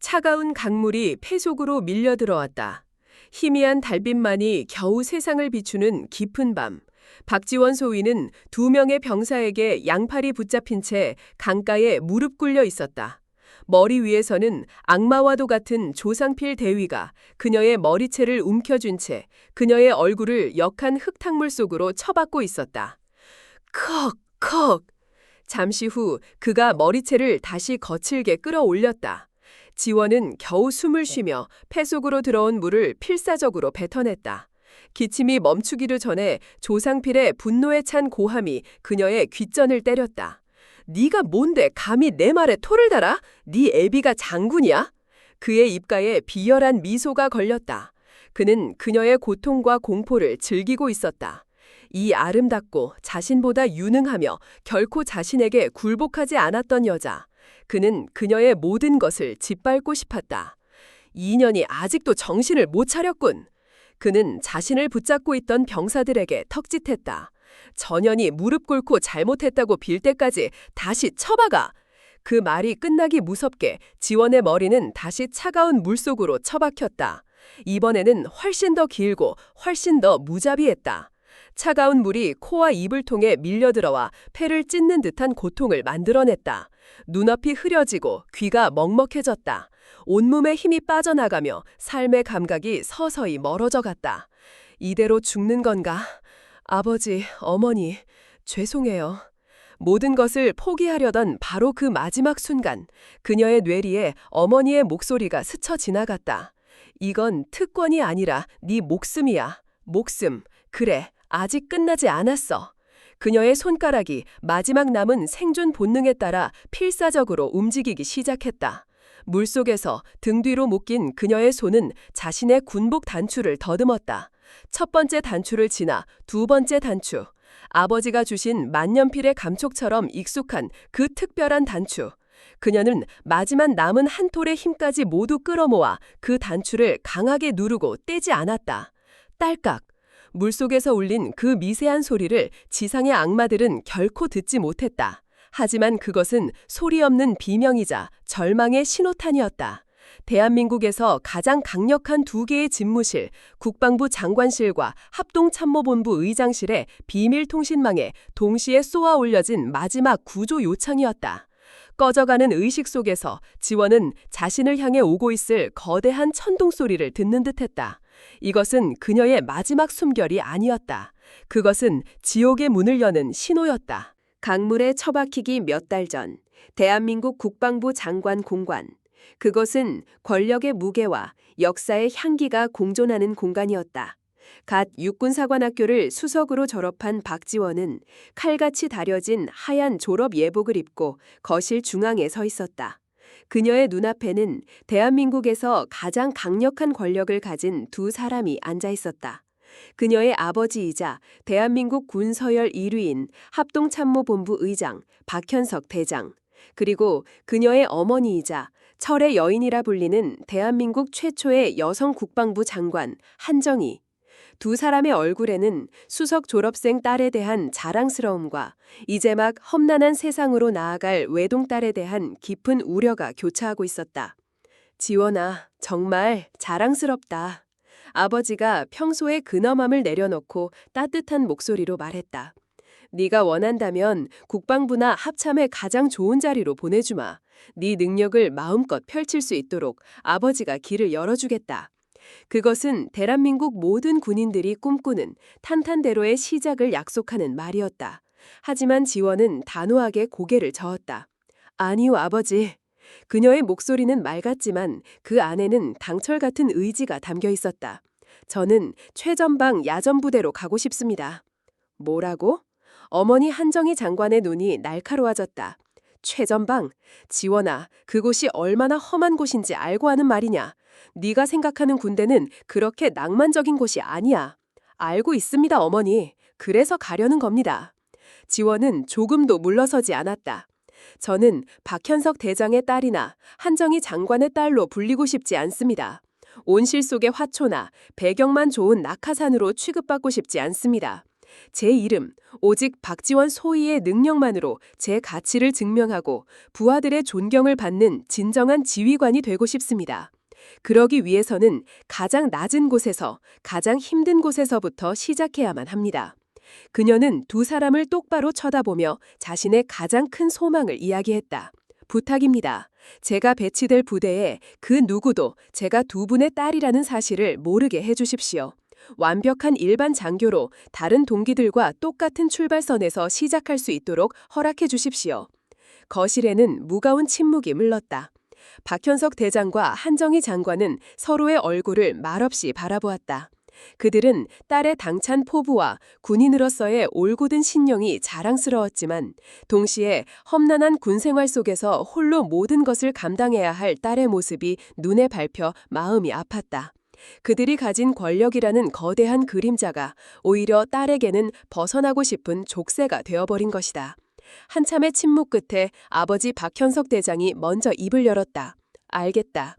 차가운 강물이 폐 속으로 밀려 들어왔다. 희미한 달빛만이 겨우 세상을 비추는 깊은 밤. 박지원 소위는 두 명의 병사에게 양팔이 붙잡힌 채 강가에 무릎 꿇려 있었다. 머리 위에서는 악마와도 같은 조상필 대위가 그녀의 머리채를 움켜쥔 채 그녀의 얼굴을 역한 흙탕물 속으로 쳐박고 있었다. 컥! 잠시 후 그가 머리채를 다시 거칠게 끌어올렸다. 지원은 겨우 숨을 쉬며 폐 속으로 들어온 물을 필사적으로 뱉어냈다. 기침이 멈추기도 전에 조상필의 분노에 찬 고함이 그녀의 귓전을 때렸다. 네가 뭔데 감히 내 말에 토를 달아? 네 애비가 장군이야? 그의 입가에 비열한 미소가 걸렸다. 그는 그녀의 고통과 공포를 즐기고 있었다. 이 아름답고 자신보다 유능하며 결코 자신에게 굴복하지 않았던 여자. 그는 그녀의 모든 것을 짓밟고 싶었다. 이 년이 아직도 정신을 못 차렸군. 그는 자신을 붙잡고 있던 병사들에게 턱짓했다. 전현이 무릎 꿇고 잘못했다고 빌 때까지 다시 쳐박아. 그 말이 끝나기 무섭게 지원의 머리는 다시 차가운 물속으로 처박혔다. 이번에는 훨씬 더 길고 훨씬 더 무자비했다. 차가운 물이 코와 입을 통해 밀려들어와 폐를 찢는 듯한 고통을 만들어냈다. 눈앞이 흐려지고 귀가 먹먹해졌다. 온몸에 힘이 빠져나가며 삶의 감각이 서서히 멀어져 갔다. 이대로 죽는 건가? 아버지, 어머니, 죄송해요. 모든 것을 포기하려던 바로 그 마지막 순간, 그녀의 뇌리에 어머니의 목소리가 스쳐 지나갔다. 이건 특권이 아니라 네 목숨이야. 목숨. 그래, 아직 끝나지 않았어. 그녀의 손가락이 마지막 남은 생존 본능에 따라 필사적으로 움직이기 시작했다. 물속에서 등 뒤로 묶인 그녀의 손은 자신의 군복 단추를 더듬었다. 첫 번째 단추를 지나 두 번째 단추. 아버지가 주신 만년필의 감촉처럼 익숙한 그 특별한 단추. 그녀는 마지막 남은 한 톨의 힘까지 모두 끌어모아 그 단추를 강하게 누르고 떼지 않았다. 딸깍. 물속에서 울린 그 미세한 소리를 지상의 악마들은 결코 듣지 못했다. 하지만 그것은 소리 없는 비명이자 절망의 신호탄이었다. 대한민국에서 가장 강력한 두 개의 집무실, 국방부 장관실과 합동참모본부 의장실의 비밀통신망에 동시에 쏘아 올려진 마지막 구조 요청이었다. 꺼져가는 의식 속에서 지원은 자신을 향해 오고 있을 거대한 천둥 소리를 듣는 듯했다. 이것은 그녀의 마지막 숨결이 아니었다. 그것은 지옥의 문을 여는 신호였다. 강물에 처박히기 몇 달 전, 대한민국 국방부 장관 공관. 그것은 권력의 무게와 역사의 향기가 공존하는 공간이었다. 갓 육군사관학교를 수석으로 졸업한 박지원은 칼같이 다려진 하얀 졸업 예복을 입고 거실 중앙에 서 있었다. 그녀의 눈앞에는 대한민국에서 가장 강력한 권력을 가진 두 사람이 앉아 있었다. 그녀의 아버지이자 대한민국 군서열 1위인 합동참모본부 의장 박현석 대장, 그리고 그녀의 어머니이자 철의 여인이라 불리는 대한민국 최초의 여성 국방부 장관 한정희. 두 사람의 얼굴에는 수석 졸업생 딸에 대한 자랑스러움과 이제 막 험난한 세상으로 나아갈 외동딸에 대한 깊은 우려가 교차하고 있었다. 지원아, 정말 자랑스럽다. 아버지가 평소의 근엄함을 내려놓고 따뜻한 목소리로 말했다. 네가 원한다면 국방부나 합참의 가장 좋은 자리로 보내주마. 네 능력을 마음껏 펼칠 수 있도록 아버지가 길을 열어주겠다. 그것은 대한민국 모든 군인들이 꿈꾸는 탄탄대로의 시작을 약속하는 말이었다. 하지만 지원은 단호하게 고개를 저었다. 아니요, 아버지. 그녀의 목소리는 맑았지만 그 안에는 당철 같은 의지가 담겨 있었다. 저는 최전방 야전부대로 가고 싶습니다. 뭐라고? 어머니 한정희 장관의 눈이 날카로워졌다. 최전방? 지원아, 그곳이 얼마나 험한 곳인지 알고 하는 말이냐? 네가 생각하는 군대는 그렇게 낭만적인 곳이 아니야. 알고 있습니다, 어머니. 그래서 가려는 겁니다. 지원은 조금도 물러서지 않았다. 저는 박현석 대장의 딸이나 한정희 장관의 딸로 불리고 싶지 않습니다. 온실 속의 화초나 배경만 좋은 낙하산으로 취급받고 싶지 않습니다. 제 이름, 오직 박지원 소위의 능력만으로 제 가치를 증명하고 부하들의 존경을 받는 진정한 지휘관이 되고 싶습니다. 그러기 위해서는 가장 낮은 곳에서, 가장 힘든 곳에서부터 시작해야만 합니다. 그녀는 두 사람을 똑바로 쳐다보며 자신의 가장 큰 소망을 이야기했다. 부탁입니다. 제가 배치될 부대에 그 누구도 제가 두 분의 딸이라는 사실을 모르게 해주십시오. 완벽한 일반 장교로 다른 동기들과 똑같은 출발선에서 시작할 수 있도록 허락해 주십시오. 거실에는 무거운 침묵이 물렀다. 박현석 대장과 한정희 장관은 서로의 얼굴을 말없이 바라보았다. 그들은 딸의 당찬 포부와 군인으로서의 올곧은 신용이 자랑스러웠지만 동시에 험난한 군생활 속에서 홀로 모든 것을 감당해야 할 딸의 모습이 눈에 밟혀 마음이 아팠다. 그들이 가진 권력이라는 거대한 그림자가 오히려 딸에게는 벗어나고 싶은 족쇄가 되어버린 것이다. 한참의 침묵 끝에 아버지 박현석 대장이 먼저 입을 열었다. 알겠다.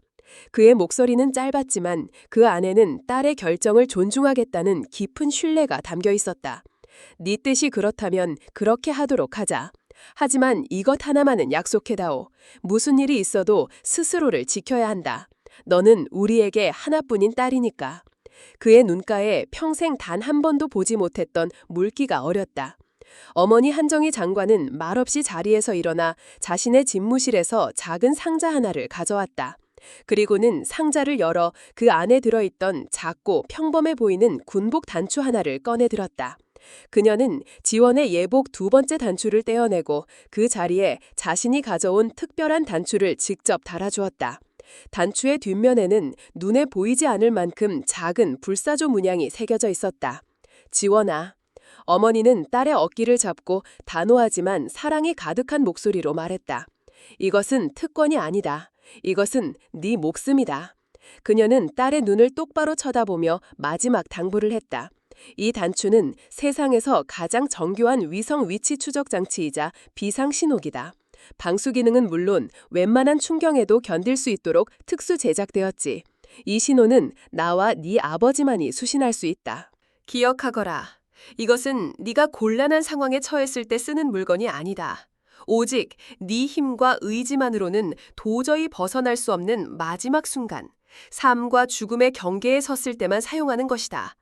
그의 목소리는 짧았지만 그 안에는 딸의 결정을 존중하겠다는 깊은 신뢰가 담겨 있었다. 네 뜻이 그렇다면 그렇게 하도록 하자. 하지만 이것 하나만은 약속해다오. 무슨 일이 있어도 스스로를 지켜야 한다. 너는 우리에게 하나뿐인 딸이니까. 그의 눈가에 평생 단 한 번도 보지 못했던 물기가 어렸다. 어머니 한정희 장관은 말없이 자리에서 일어나 자신의 집무실에서 작은 상자 하나를 가져왔다. 그리고는 상자를 열어 그 안에 들어있던 작고 평범해 보이는 군복 단추 하나를 꺼내 들었다. 그녀는 지원의 예복 두 번째 단추를 떼어내고 그 자리에 자신이 가져온 특별한 단추를 직접 달아주었다. 단추의 뒷면에는 눈에 보이지 않을 만큼 작은 불사조 문양이 새겨져 있었다. 지원아. 어머니는 딸의 어깨를 잡고 단호하지만 사랑이 가득한 목소리로 말했다. 이것은 특권이 아니다. 이것은 네 목숨이다. 그녀는 딸의 눈을 똑바로 쳐다보며 마지막 당부를 했다. 이 단추는 세상에서 가장 정교한 위성 위치 추적 장치이자 비상 신호기다. 방수 기능은 물론 웬만한 충격에도 견딜 수 있도록 특수 제작되었지. 이 신호는 나와 네 아버지만이 수신할 수 있다. 기억하거라. 이것은 네가 곤란한 상황에 처했을 때 쓰는 물건이 아니다. 오직 네 힘과 의지만으로는 도저히 벗어날 수 없는 마지막 순간, 삶과 죽음의 경계에 섰을 때만 사용하는 것이다.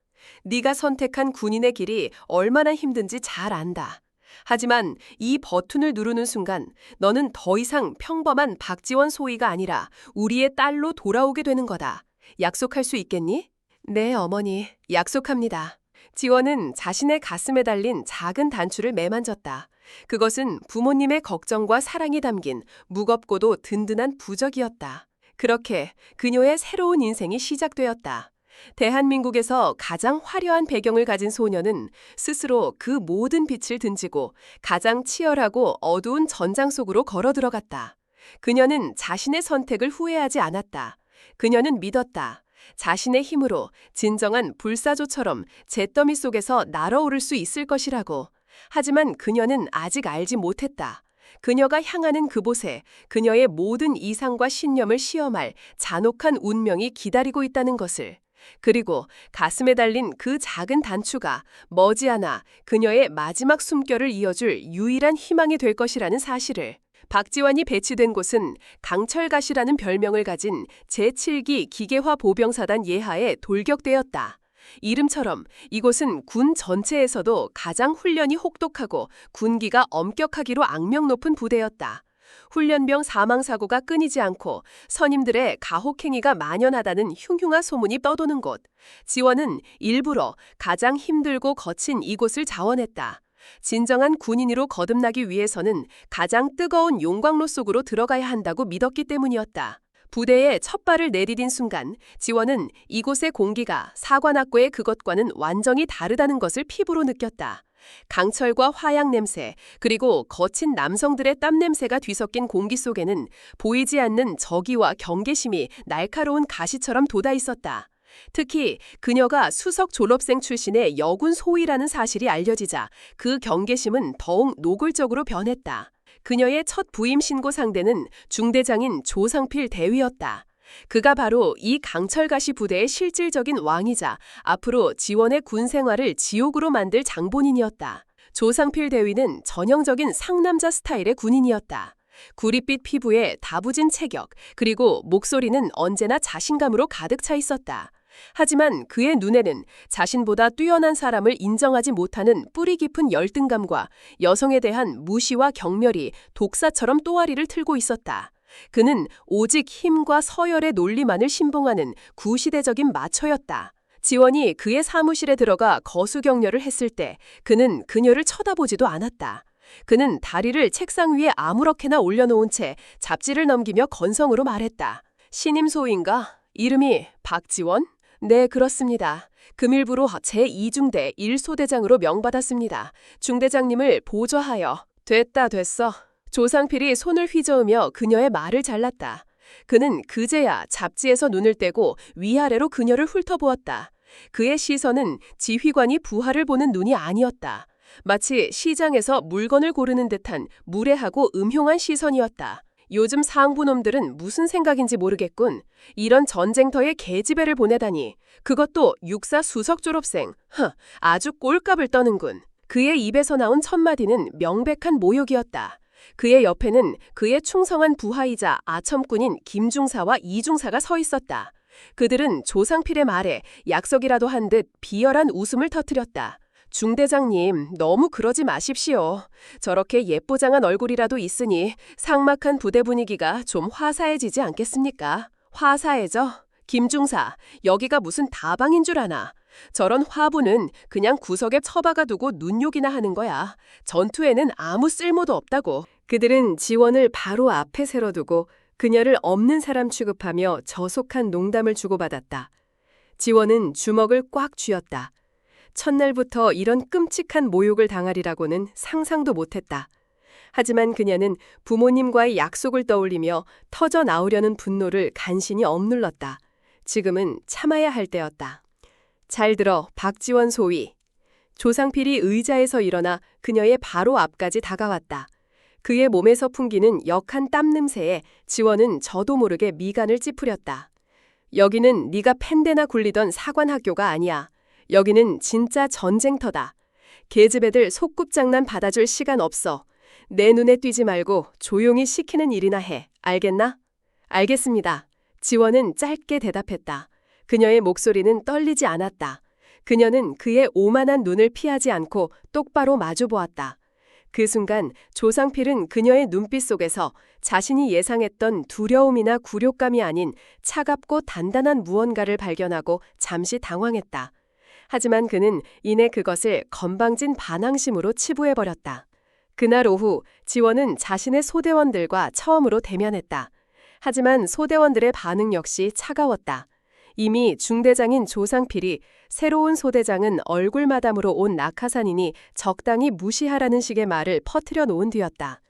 네가 선택한 군인의 길이 얼마나 힘든지 잘 안다. 하지만 이 버튼을 누르는 순간 너는 더 이상 평범한 박지원 소위가 아니라 우리의 딸로 돌아오게 되는 거다. 약속할 수 있겠니? 네, 어머니. 약속합니다. 지원은 자신의 가슴에 달린 작은 단추를 매만졌다. 그것은 부모님의 걱정과 사랑이 담긴 무겁고도 든든한 부적이었다. 그렇게 그녀의 새로운 인생이 시작되었다. 대한민국에서 가장 화려한 배경을 가진 소녀는 스스로 그 모든 빛을 등지고 가장 치열하고 어두운 전장 속으로 걸어 들어갔다. 그녀는 자신의 선택을 후회하지 않았다. 그녀는 믿었다. 자신의 힘으로 진정한 불사조처럼 잿더미 속에서 날아오를 수 있을 것이라고. 하지만 그녀는 아직 알지 못했다. 그녀가 향하는 그곳에 그녀의 모든 이상과 신념을 시험할 잔혹한 운명이 기다리고 있다는 것을. 그리고 가슴에 달린 그 작은 단추가 머지않아 그녀의 마지막 숨결을 이어줄 유일한 희망이 될 것이라는 사실을. 박지원이 배치된 곳은 강철갓이라는 별명을 가진 제7기 기계화 보병사단 예하에 돌격되었다. 이름처럼 이곳은 군 전체에서도 가장 훈련이 혹독하고 군기가 엄격하기로 악명 높은 부대였다. 훈련병 사망사고가 끊이지 않고 선임들의 가혹행위가 만연하다는 흉흉한 소문이 떠도는 곳. 지원은 일부러 가장 힘들고 거친 이곳을 자원했다. 진정한 군인으로 거듭나기 위해서는 가장 뜨거운 용광로 속으로 들어가야 한다고 믿었기 때문이었다. 부대에 첫 발을 내디딘 순간 지원은 이곳의 공기가 사관학교의 그것과는 완전히 다르다는 것을 피부로 느꼈다. 강철과 화약 냄새, 그리고 거친 남성들의 땀 냄새가 뒤섞인 공기 속에는 보이지 않는 적의와 경계심이 날카로운 가시처럼 돋아 있었다. 특히 그녀가 수석 졸업생 출신의 여군 소위라는 사실이 알려지자 그 경계심은 더욱 노골적으로 변했다. 그녀의 첫 부임 신고 상대는 중대장인 조상필 대위였다. 그가 바로 이 강철가시 부대의 실질적인 왕이자 앞으로 지원의 군 생활을 지옥으로 만들 장본인이었다. 조상필 대위는 전형적인 상남자 스타일의 군인이었다. 구릿빛 피부에 다부진 체격, 그리고 목소리는 언제나 자신감으로 가득 차 있었다. 하지만 그의 눈에는 자신보다 뛰어난 사람을 인정하지 못하는 뿌리 깊은 열등감과 여성에 대한 무시와 경멸이 독사처럼 또아리를 틀고 있었다. 그는 오직 힘과 서열의 논리만을 신봉하는 구시대적인 마처였다. 지원이 그의 사무실에 들어가 거수격려를 했을 때 그는 그녀를 쳐다보지도 않았다. 그는 다리를 책상 위에 아무렇게나 올려놓은 채 잡지를 넘기며 건성으로 말했다. 신임 소위인가? 이름이 박지원? 네, 그렇습니다. 금일부로 제2중대 1소대장으로 명받았습니다. 중대장님을 보좌하여. 됐어. 조상필이 손을 휘저으며 그녀의 말을 잘랐다. 그는 그제야 잡지에서 눈을 떼고 위아래로 그녀를 훑어보았다. 그의 시선은 지휘관이 부하를 보는 눈이 아니었다. 마치 시장에서 물건을 고르는 듯한 무례하고 음흉한 시선이었다. 요즘 상부놈들은 무슨 생각인지 모르겠군. 이런 전쟁터에 계집애를 보내다니. 그것도 육사 수석 졸업생. 아주 꼴값을 떠는군. 그의 입에서 나온 첫마디는 명백한 모욕이었다. 그의 옆에는 그의 충성한 부하이자 아첨꾼인 김중사와 이중사가 서 있었다. 그들은 조상필의 말에 약속이라도 한 듯 비열한 웃음을 터뜨렸다. 중대장님, 너무 그러지 마십시오. 저렇게 예뽀장한 얼굴이라도 있으니 삭막한 부대 분위기가 좀 화사해지지 않겠습니까? 화사해져? 김중사, 여기가 무슨 다방인 줄 아나? 저런 화부는 그냥 구석에 처박아 두고 눈욕이나 하는 거야. 전투에는 아무 쓸모도 없다고. 그들은 지원을 바로 앞에 세워두고 그녀를 없는 사람 취급하며 저속한 농담을 주고받았다. 지원은 주먹을 꽉 쥐었다. 첫날부터 이런 끔찍한 모욕을 당하리라고는 상상도 못했다. 하지만 그녀는 부모님과의 약속을 떠올리며 터져 나오려는 분노를 간신히 억눌렀다. 지금은 참아야 할 때였다. 잘 들어, 박지원 소위. 조상필이 의자에서 일어나 그녀의 바로 앞까지 다가왔다. 그의 몸에서 풍기는 역한 땀 냄새에 지원은 저도 모르게 미간을 찌푸렸다. 여기는 네가 펜대나 굴리던 사관학교가 아니야. 여기는 진짜 전쟁터다. 계집애들 속꿉장난 받아줄 시간 없어. 내 눈에 띄지 말고 조용히 시키는 일이나 해. 알겠나? 알겠습니다. 지원은 짧게 대답했다. 그녀의 목소리는 떨리지 않았다. 그녀는 그의 오만한 눈을 피하지 않고 똑바로 마주보았다. 그 순간 조상필은 그녀의 눈빛 속에서 자신이 예상했던 두려움이나 굴욕감이 아닌 차갑고 단단한 무언가를 발견하고 잠시 당황했다. 하지만 그는 이내 그것을 건방진 반항심으로 치부해버렸다. 그날 오후 지원은 자신의 소대원들과 처음으로 대면했다. 하지만 소대원들의 반응 역시 차가웠다. 이미 중대장인 조상필이 새로운 소대장은 얼굴마담으로 온 낙하산이니 적당히 무시하라는 식의 말을 퍼뜨려 놓은 뒤였다.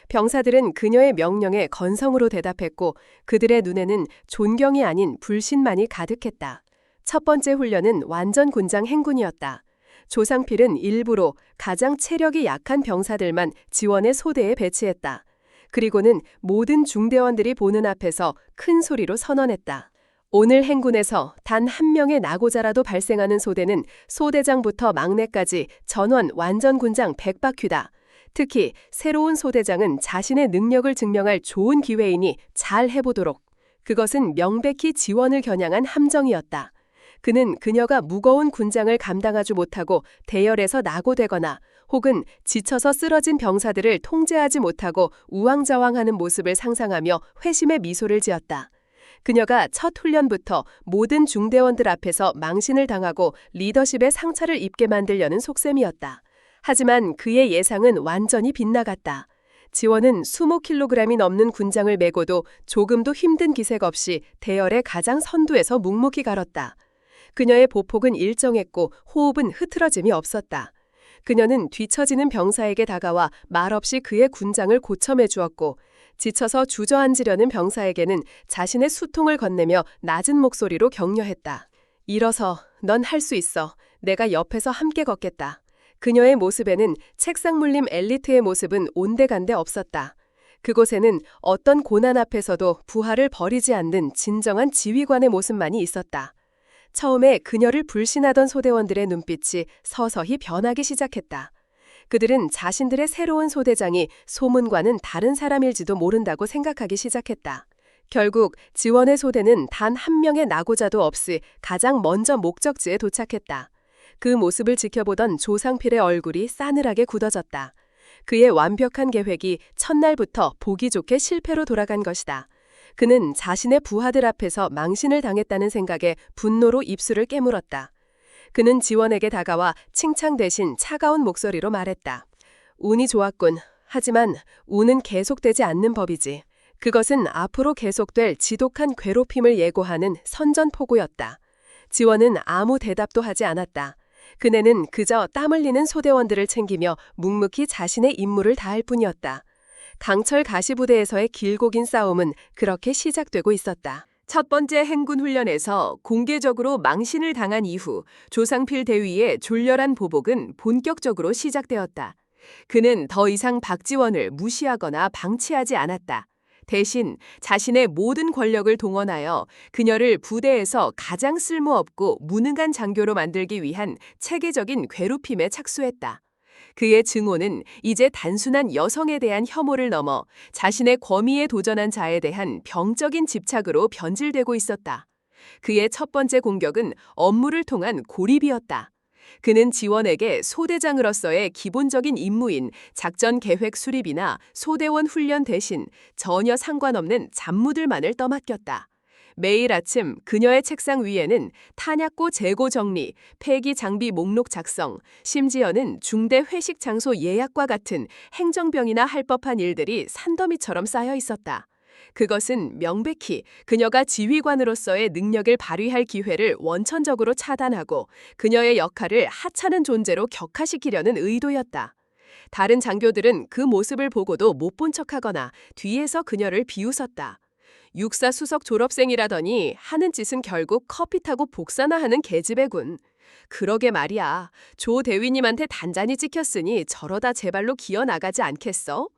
병사들은 그녀의 명령에 건성으로 대답했고 그들의 눈에는 존경이 아닌 불신만이 가득했다. 첫 번째 훈련은 완전 군장 행군이었다. 조상필은 일부러 가장 체력이 약한 병사들만 지원의 소대에 배치했다. 그리고는 모든 중대원들이 보는 앞에서 큰 소리로 선언했다. 오늘 행군에서 단 한 명의 낙오자라도 발생하는 소대는 소대장부터 막내까지 전원 완전 군장 100바퀴다. 특히 새로운 소대장은 자신의 능력을 증명할 좋은 기회이니 잘 해보도록. 그것은 명백히 지원을 겨냥한 함정이었다. 그는 그녀가 무거운 군장을 감당하지 못하고 대열에서 낙오되거나 혹은 지쳐서 쓰러진 병사들을 통제하지 못하고 우왕좌왕하는 모습을 상상하며 회심의 미소를 지었다. 그녀가 첫 훈련부터 모든 중대원들 앞에서 망신을 당하고 리더십의 상처를 입게 만들려는 속셈이었다. 하지만 그의 예상은 완전히 빗나갔다. 지원은 20kg이 넘는 군장을 메고도 조금도 힘든 기색 없이 대열의 가장 선두에서 묵묵히 갈았다. 그녀의 보폭은 일정했고 호흡은 흐트러짐이 없었다. 그녀는 뒤처지는 병사에게 다가와 말없이 그의 군장을 고쳐매 주었고 지쳐서 주저앉으려는 병사에게는 자신의 수통을 건네며 낮은 목소리로 격려했다. 일어서, 넌 할 수 있어. 내가 옆에서 함께 걷겠다. 그녀의 모습에는 책상 물림 엘리트의 모습은 온데간데 없었다. 그곳에는 어떤 고난 앞에서도 부하를 버리지 않는 진정한 지휘관의 모습만이 있었다. 처음에 그녀를 불신하던 소대원들의 눈빛이 서서히 변하기 시작했다. 그들은 자신들의 새로운 소대장이 소문과는 다른 사람일지도 모른다고 생각하기 시작했다. 결국 지원의 소대는 단 한 명의 낙오자도 없이 가장 먼저 목적지에 도착했다. 그 모습을 지켜보던 조상필의 얼굴이 싸늘하게 굳어졌다. 그의 완벽한 계획이 첫날부터 보기 좋게 실패로 돌아간 것이다. 그는 자신의 부하들 앞에서 망신을 당했다는 생각에 분노로 입술을 깨물었다. 그는 지원에게 다가와 칭찬 대신 차가운 목소리로 말했다. 운이 좋았군. 하지만 운은 계속되지 않는 법이지. 그것은 앞으로 계속될 지독한 괴롭힘을 예고하는 선전포고였다. 지원은 아무 대답도 하지 않았다. 그네는 그저 땀 흘리는 소대원들을 챙기며 묵묵히 자신의 임무를 다할 뿐이었다. 강철 가시부대에서의 길고 긴 싸움은 그렇게 시작되고 있었다. 첫 번째 행군 훈련에서 공개적으로 망신을 당한 이후 조상필 대위의 졸렬한 보복은 본격적으로 시작되었다. 그는 더 이상 박지원을 무시하거나 방치하지 않았다. 대신 자신의 모든 권력을 동원하여 그녀를 부대에서 가장 쓸모없고 무능한 장교로 만들기 위한 체계적인 괴롭힘에 착수했다. 그의 증오는 이제 단순한 여성에 대한 혐오를 넘어 자신의 권위에 도전한 자에 대한 병적인 집착으로 변질되고 있었다. 그의 첫 번째 공격은 업무를 통한 고립이었다. 그는 지원에게 소대장으로서의 기본적인 임무인 작전 계획 수립이나 소대원 훈련 대신 전혀 상관없는 잡무들만을 떠맡겼다. 매일 아침 그녀의 책상 위에는 탄약고 재고 정리, 폐기 장비 목록 작성, 심지어는 중대 회식 장소 예약과 같은 행정병이나 할 법한 일들이 산더미처럼 쌓여 있었다. 그것은 명백히 그녀가 지휘관으로서의 능력을 발휘할 기회를 원천적으로 차단하고 그녀의 역할을 하찮은 존재로 격화시키려는 의도였다. 다른 장교들은 그 모습을 보고도 못 본 척하거나 뒤에서 그녀를 비웃었다. 육사 수석 졸업생이라더니 하는 짓은 결국 커피 타고 복사나 하는 계집애군. 그러게 말이야. 조 대위님한테 단단히 찍혔으니 저러다 제 발로 기어나가지 않겠어?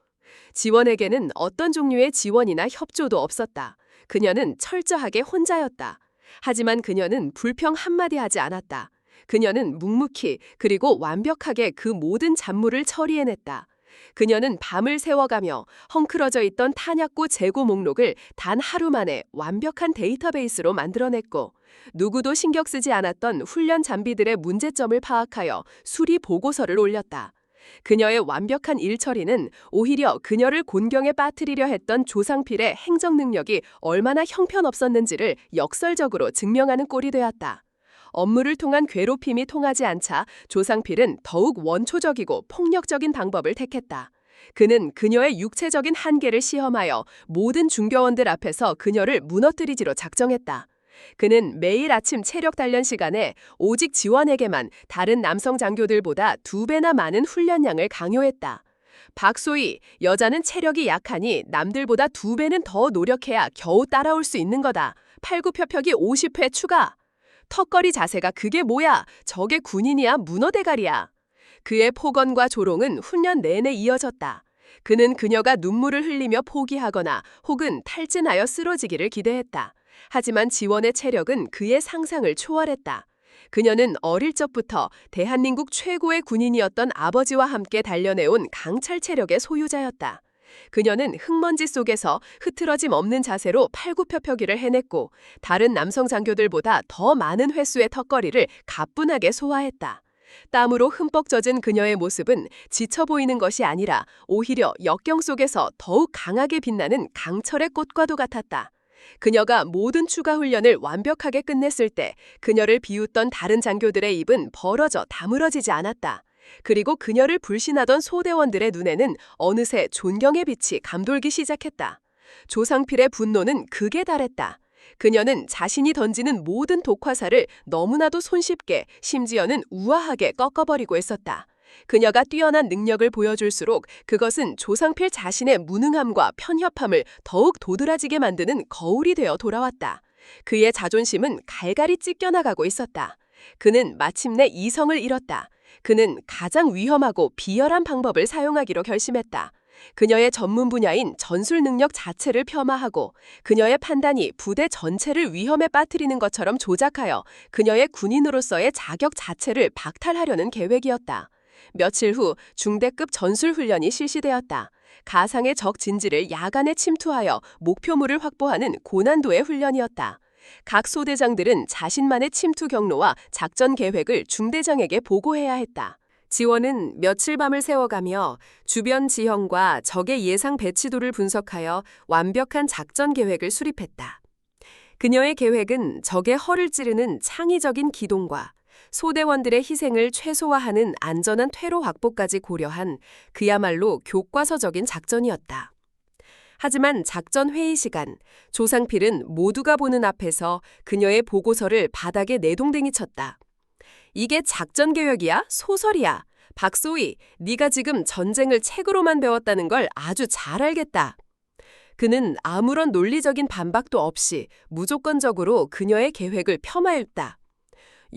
지원에게는 어떤 종류의 지원이나 협조도 없었다. 그녀는 철저하게 혼자였다. 하지만 그녀는 불평 한마디 하지 않았다. 그녀는 묵묵히 그리고 완벽하게 그 모든 잡무를 처리해냈다. 그녀는 밤을 새워가며 헝클어져 있던 탄약고 재고 목록을 단 하루 만에 완벽한 데이터베이스로 만들어냈고 누구도 신경 쓰지 않았던 훈련 장비들의 문제점을 파악하여 수리 보고서를 올렸다. 그녀의 완벽한 일처리는 오히려 그녀를 곤경에 빠뜨리려 했던 조상필의 행정 능력이 얼마나 형편없었는지를 역설적으로 증명하는 꼴이 되었다. 업무를 통한 괴롭힘이 통하지 않자 조상필은 더욱 원초적이고 폭력적인 방법을 택했다. 그는 그녀의 육체적인 한계를 시험하여 모든 중교원들 앞에서 그녀를 무너뜨리지로 작정했다. 그는 매일 아침 체력 단련 시간에 오직 지원에게만 다른 남성 장교들보다 2배나 많은 훈련량을 강요했다. 박소희, 여자는 체력이 약하니 남들보다 2배는 더 노력해야 겨우 따라올 수 있는 거다. 팔굽혀펴기 50회 추가. 턱걸이 자세가 그게 뭐야? 저게 군인이야? 문어대가리야. 그의 폭언과 조롱은 훈련 내내 이어졌다. 그는 그녀가 눈물을 흘리며 포기하거나 혹은 탈진하여 쓰러지기를 기대했다. 하지만 지원의 체력은 그의 상상을 초월했다. 그녀는 어릴 적부터 대한민국 최고의 군인이었던 아버지와 함께 단련해온 강철 체력의 소유자였다. 그녀는 흙먼지 속에서 흐트러짐 없는 자세로 팔굽혀펴기를 해냈고 다른 남성 장교들보다 더 많은 횟수의 턱걸이를 가뿐하게 소화했다. 땀으로 흠뻑 젖은 그녀의 모습은 지쳐 보이는 것이 아니라 오히려 역경 속에서 더욱 강하게 빛나는 강철의 꽃과도 같았다. 그녀가 모든 추가 훈련을 완벽하게 끝냈을 때 그녀를 비웃던 다른 장교들의 입은 벌어져 다물어지지 않았다. 그리고 그녀를 불신하던 소대원들의 눈에는 어느새 존경의 빛이 감돌기 시작했다. 조상필의 분노는 극에 달했다. 그녀는 자신이 던지는 모든 독화살을 너무나도 손쉽게 심지어는 우아하게 꺾어버리고 있었다. 그녀가 뛰어난 능력을 보여줄수록 그것은 조상필 자신의 무능함과 편협함을 더욱 도드라지게 만드는 거울이 되어 돌아왔다. 그의 자존심은 갈갈이 찢겨나가고 있었다. 그는 마침내 이성을 잃었다. 그는 가장 위험하고 비열한 방법을 사용하기로 결심했다. 그녀의 전문 분야인 전술 능력 자체를 폄하하고 그녀의 판단이 부대 전체를 위험에 빠뜨리는 것처럼 조작하여 그녀의 군인으로서의 자격 자체를 박탈하려는 계획이었다. 며칠 후 중대급 전술 훈련이 실시되었다. 가상의 적 진지를 야간에 침투하여 목표물을 확보하는 고난도의 훈련이었다. 각 소대장들은 자신만의 침투 경로와 작전 계획을 중대장에게 보고해야 했다. 지원은 며칠 밤을 새워가며 주변 지형과 적의 예상 배치도를 분석하여 완벽한 작전 계획을 수립했다. 그녀의 계획은 적의 허를 찌르는 창의적인 기동과 소대원들의 희생을 최소화하는 안전한 퇴로 확보까지 고려한 그야말로 교과서적인 작전이었다. 하지만 작전 회의 시간, 조상필은 모두가 보는 앞에서 그녀의 보고서를 바닥에 내동댕이 쳤다. 이게 작전 계획이야? 소설이야? 박소희, 네가 지금 전쟁을 책으로만 배웠다는 걸 아주 잘 알겠다. 그는 아무런 논리적인 반박도 없이 무조건적으로 그녀의 계획을 폄하했다.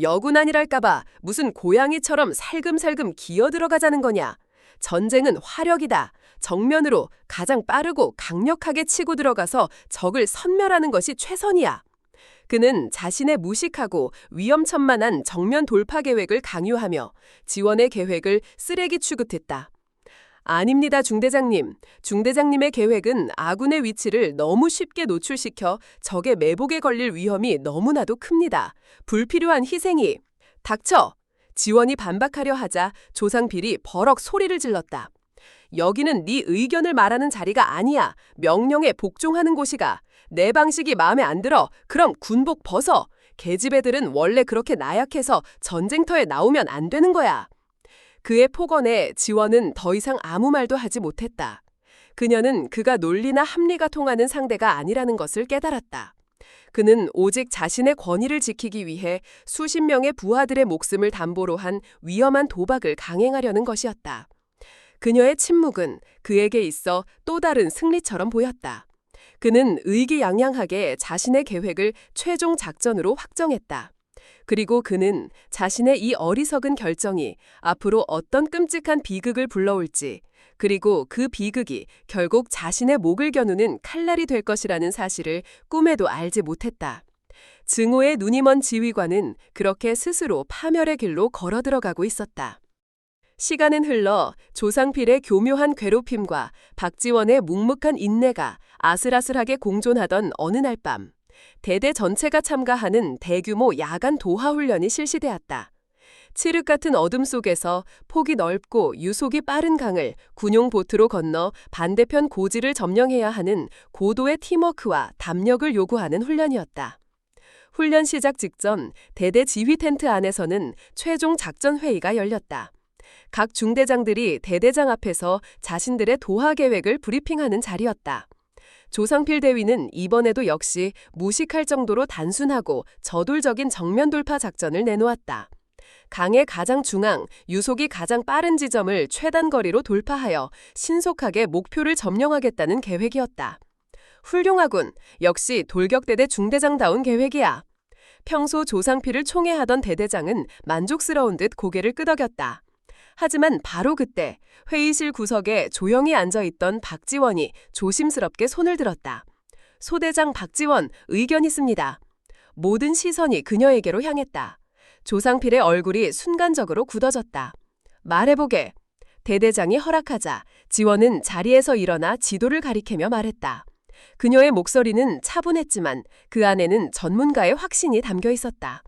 여군안이랄까봐 무슨 고양이처럼 살금살금 기어들어가자는 거냐. 전쟁은 화력이다. 정면으로 가장 빠르고 강력하게 치고 들어가서 적을 섬멸하는 것이 최선이야. 그는 자신의 무식하고 위험천만한 정면 돌파 계획을 강요하며 지원의 계획을 쓰레기 취급했다. 아닙니다, 중대장님. 중대장님의 계획은 아군의 위치를 너무 쉽게 노출시켜 적의 매복에 걸릴 위험이 너무나도 큽니다. 불필요한 희생이. 닥쳐! 지원이 반박하려 하자 조상필이 버럭 소리를 질렀다. 여기는 네 의견을 말하는 자리가 아니야. 명령에 복종하는 곳이가. 내 방식이 마음에 안 들어. 그럼 군복 벗어. 계집애들은 원래 그렇게 나약해서 전쟁터에 나오면 안 되는 거야. 그의 폭언에 지원은 더 이상 아무 말도 하지 못했다. 그녀는 그가 논리나 합리가 통하는 상대가 아니라는 것을 깨달았다. 그는 오직 자신의 권위를 지키기 위해 수십 명의 부하들의 목숨을 담보로 한 위험한 도박을 강행하려는 것이었다. 그녀의 침묵은 그에게 있어 또 다른 승리처럼 보였다. 그는 의기양양하게 자신의 계획을 최종 작전으로 확정했다. 그리고 그는 자신의 이 어리석은 결정이 앞으로 어떤 끔찍한 비극을 불러올지, 그리고 그 비극이 결국 자신의 목을 겨누는 칼날이 될 것이라는 사실을 꿈에도 알지 못했다. 증오의 눈이 먼 지휘관은 그렇게 스스로 파멸의 길로 걸어 들어가고 있었다. 시간은 흘러 조상필의 교묘한 괴롭힘과 박지원의 묵묵한 인내가 아슬아슬하게 공존하던 어느 날 밤, 대대 전체가 참가하는 대규모 야간 도하 훈련이 실시되었다. 칠흑 같은 어둠 속에서 폭이 넓고 유속이 빠른 강을 군용 보트로 건너 반대편 고지를 점령해야 하는 고도의 팀워크와 담력을 요구하는 훈련이었다. 훈련 시작 직전 대대 지휘 텐트 안에서는 최종 작전 회의가 열렸다. 각 중대장들이 대대장 앞에서 자신들의 도하 계획을 브리핑하는 자리였다. 조상필 대위는 이번에도 역시 무식할 정도로 단순하고 저돌적인 정면 돌파 작전을 내놓았다. 강의 가장 중앙, 유속이 가장 빠른 지점을 최단 거리로 돌파하여 신속하게 목표를 점령하겠다는 계획이었다. 훌륭하군. 역시 돌격대대 중대장다운 계획이야. 평소 조상필을 총애하던 대대장은 만족스러운 듯 고개를 끄덕였다. 하지만 바로 그때 회의실 구석에 조용히 앉아있던 박지원이 조심스럽게 손을 들었다. 소대장 박지원, 의견 있습니다. 모든 시선이 그녀에게로 향했다. 조상필의 얼굴이 순간적으로 굳어졌다. 말해보게. 대대장이 허락하자 지원은 자리에서 일어나 지도를 가리키며 말했다. 그녀의 목소리는 차분했지만 그 안에는 전문가의 확신이 담겨 있었다.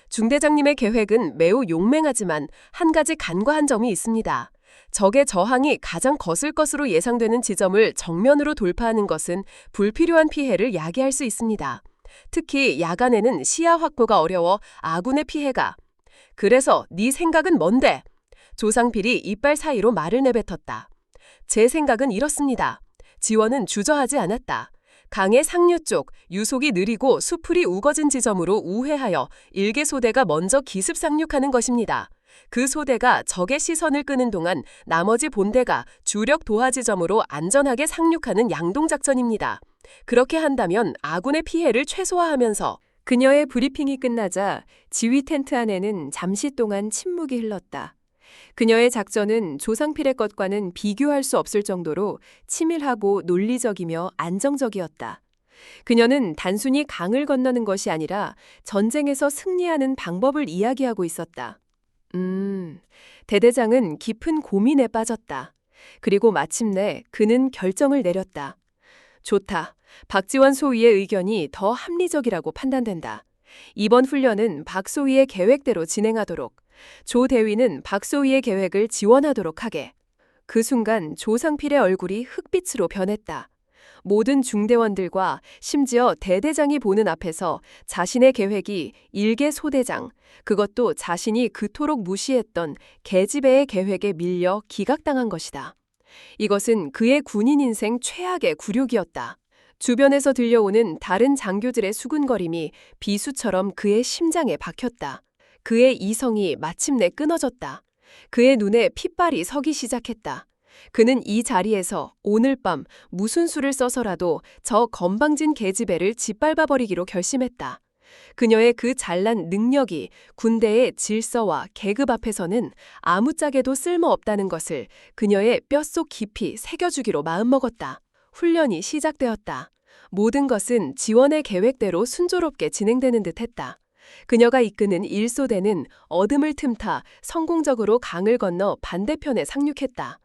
중대장님의 계획은 매우 용맹하지만 한 가지 간과한 점이 있습니다. 적의 저항이 가장 거슬 것으로 예상되는 지점을 정면으로 돌파하는 것은 불필요한 피해를 야기할 수 있습니다. 특히 야간에는 시야 확보가 어려워 아군의 피해가. 그래서 네 생각은 뭔데? 조상필이 이빨 사이로 말을 내뱉었다. 제 생각은 이렇습니다. 지원은 주저하지 않았다. 강의 상류 쪽 유속이 느리고 수풀이 우거진 지점으로 우회하여 일개 소대가 먼저 기습 상륙하는 것입니다. 그 소대가 적의 시선을 끄는 동안 나머지 본대가 주력 도하 지점으로 안전하게 상륙하는 양동작전입니다. 그렇게 한다면 아군의 피해를 최소화하면서. 그녀의 브리핑이 끝나자 지휘 텐트 안에는 잠시 동안 침묵이 흘렀다. 그녀의 작전은 조상필의 것과는 비교할 수 없을 정도로 치밀하고 논리적이며 안정적이었다. 그녀는 단순히 강을 건너는 것이 아니라 전쟁에서 승리하는 방법을 이야기하고 있었다. 대대장은 깊은 고민에 빠졌다. 그리고 마침내 그는 결정을 내렸다. 좋다. 박지원 소위의 의견이 더 합리적이라고 판단된다. 이번 훈련은 박 소위의 계획대로 진행하도록, 조 대위는 박 소위의 계획을 지원하도록 하게. 그 순간 조상필의 얼굴이 흑빛으로 변했다. 모든 중대원들과 심지어 대대장이 보는 앞에서 자신의 계획이 일개 소대장, 그것도 자신이 그토록 무시했던 계집애의 계획에 밀려 기각당한 것이다. 이것은 그의 군인 인생 최악의 굴욕이었다. 주변에서 들려오는 다른 장교들의 수군거림이 비수처럼 그의 심장에 박혔다. 그의 이성이 마침내 끊어졌다. 그의 눈에 핏발이 서기 시작했다. 그는 이 자리에서 오늘 밤 무슨 수를 써서라도 저 건방진 계집애를 짓밟아버리기로 결심했다. 그녀의 그 잘난 능력이 군대의 질서와 계급 앞에서는 아무짝에도 쓸모없다는 것을 그녀의 뼛속 깊이 새겨주기로 마음먹었다. 훈련이 시작되었다. 모든 것은 지원의 계획대로 순조롭게 진행되는 듯했다. 그녀가 이끄는 1소대는 어둠을 틈타 성공적으로 강을 건너 반대편에 상륙했다.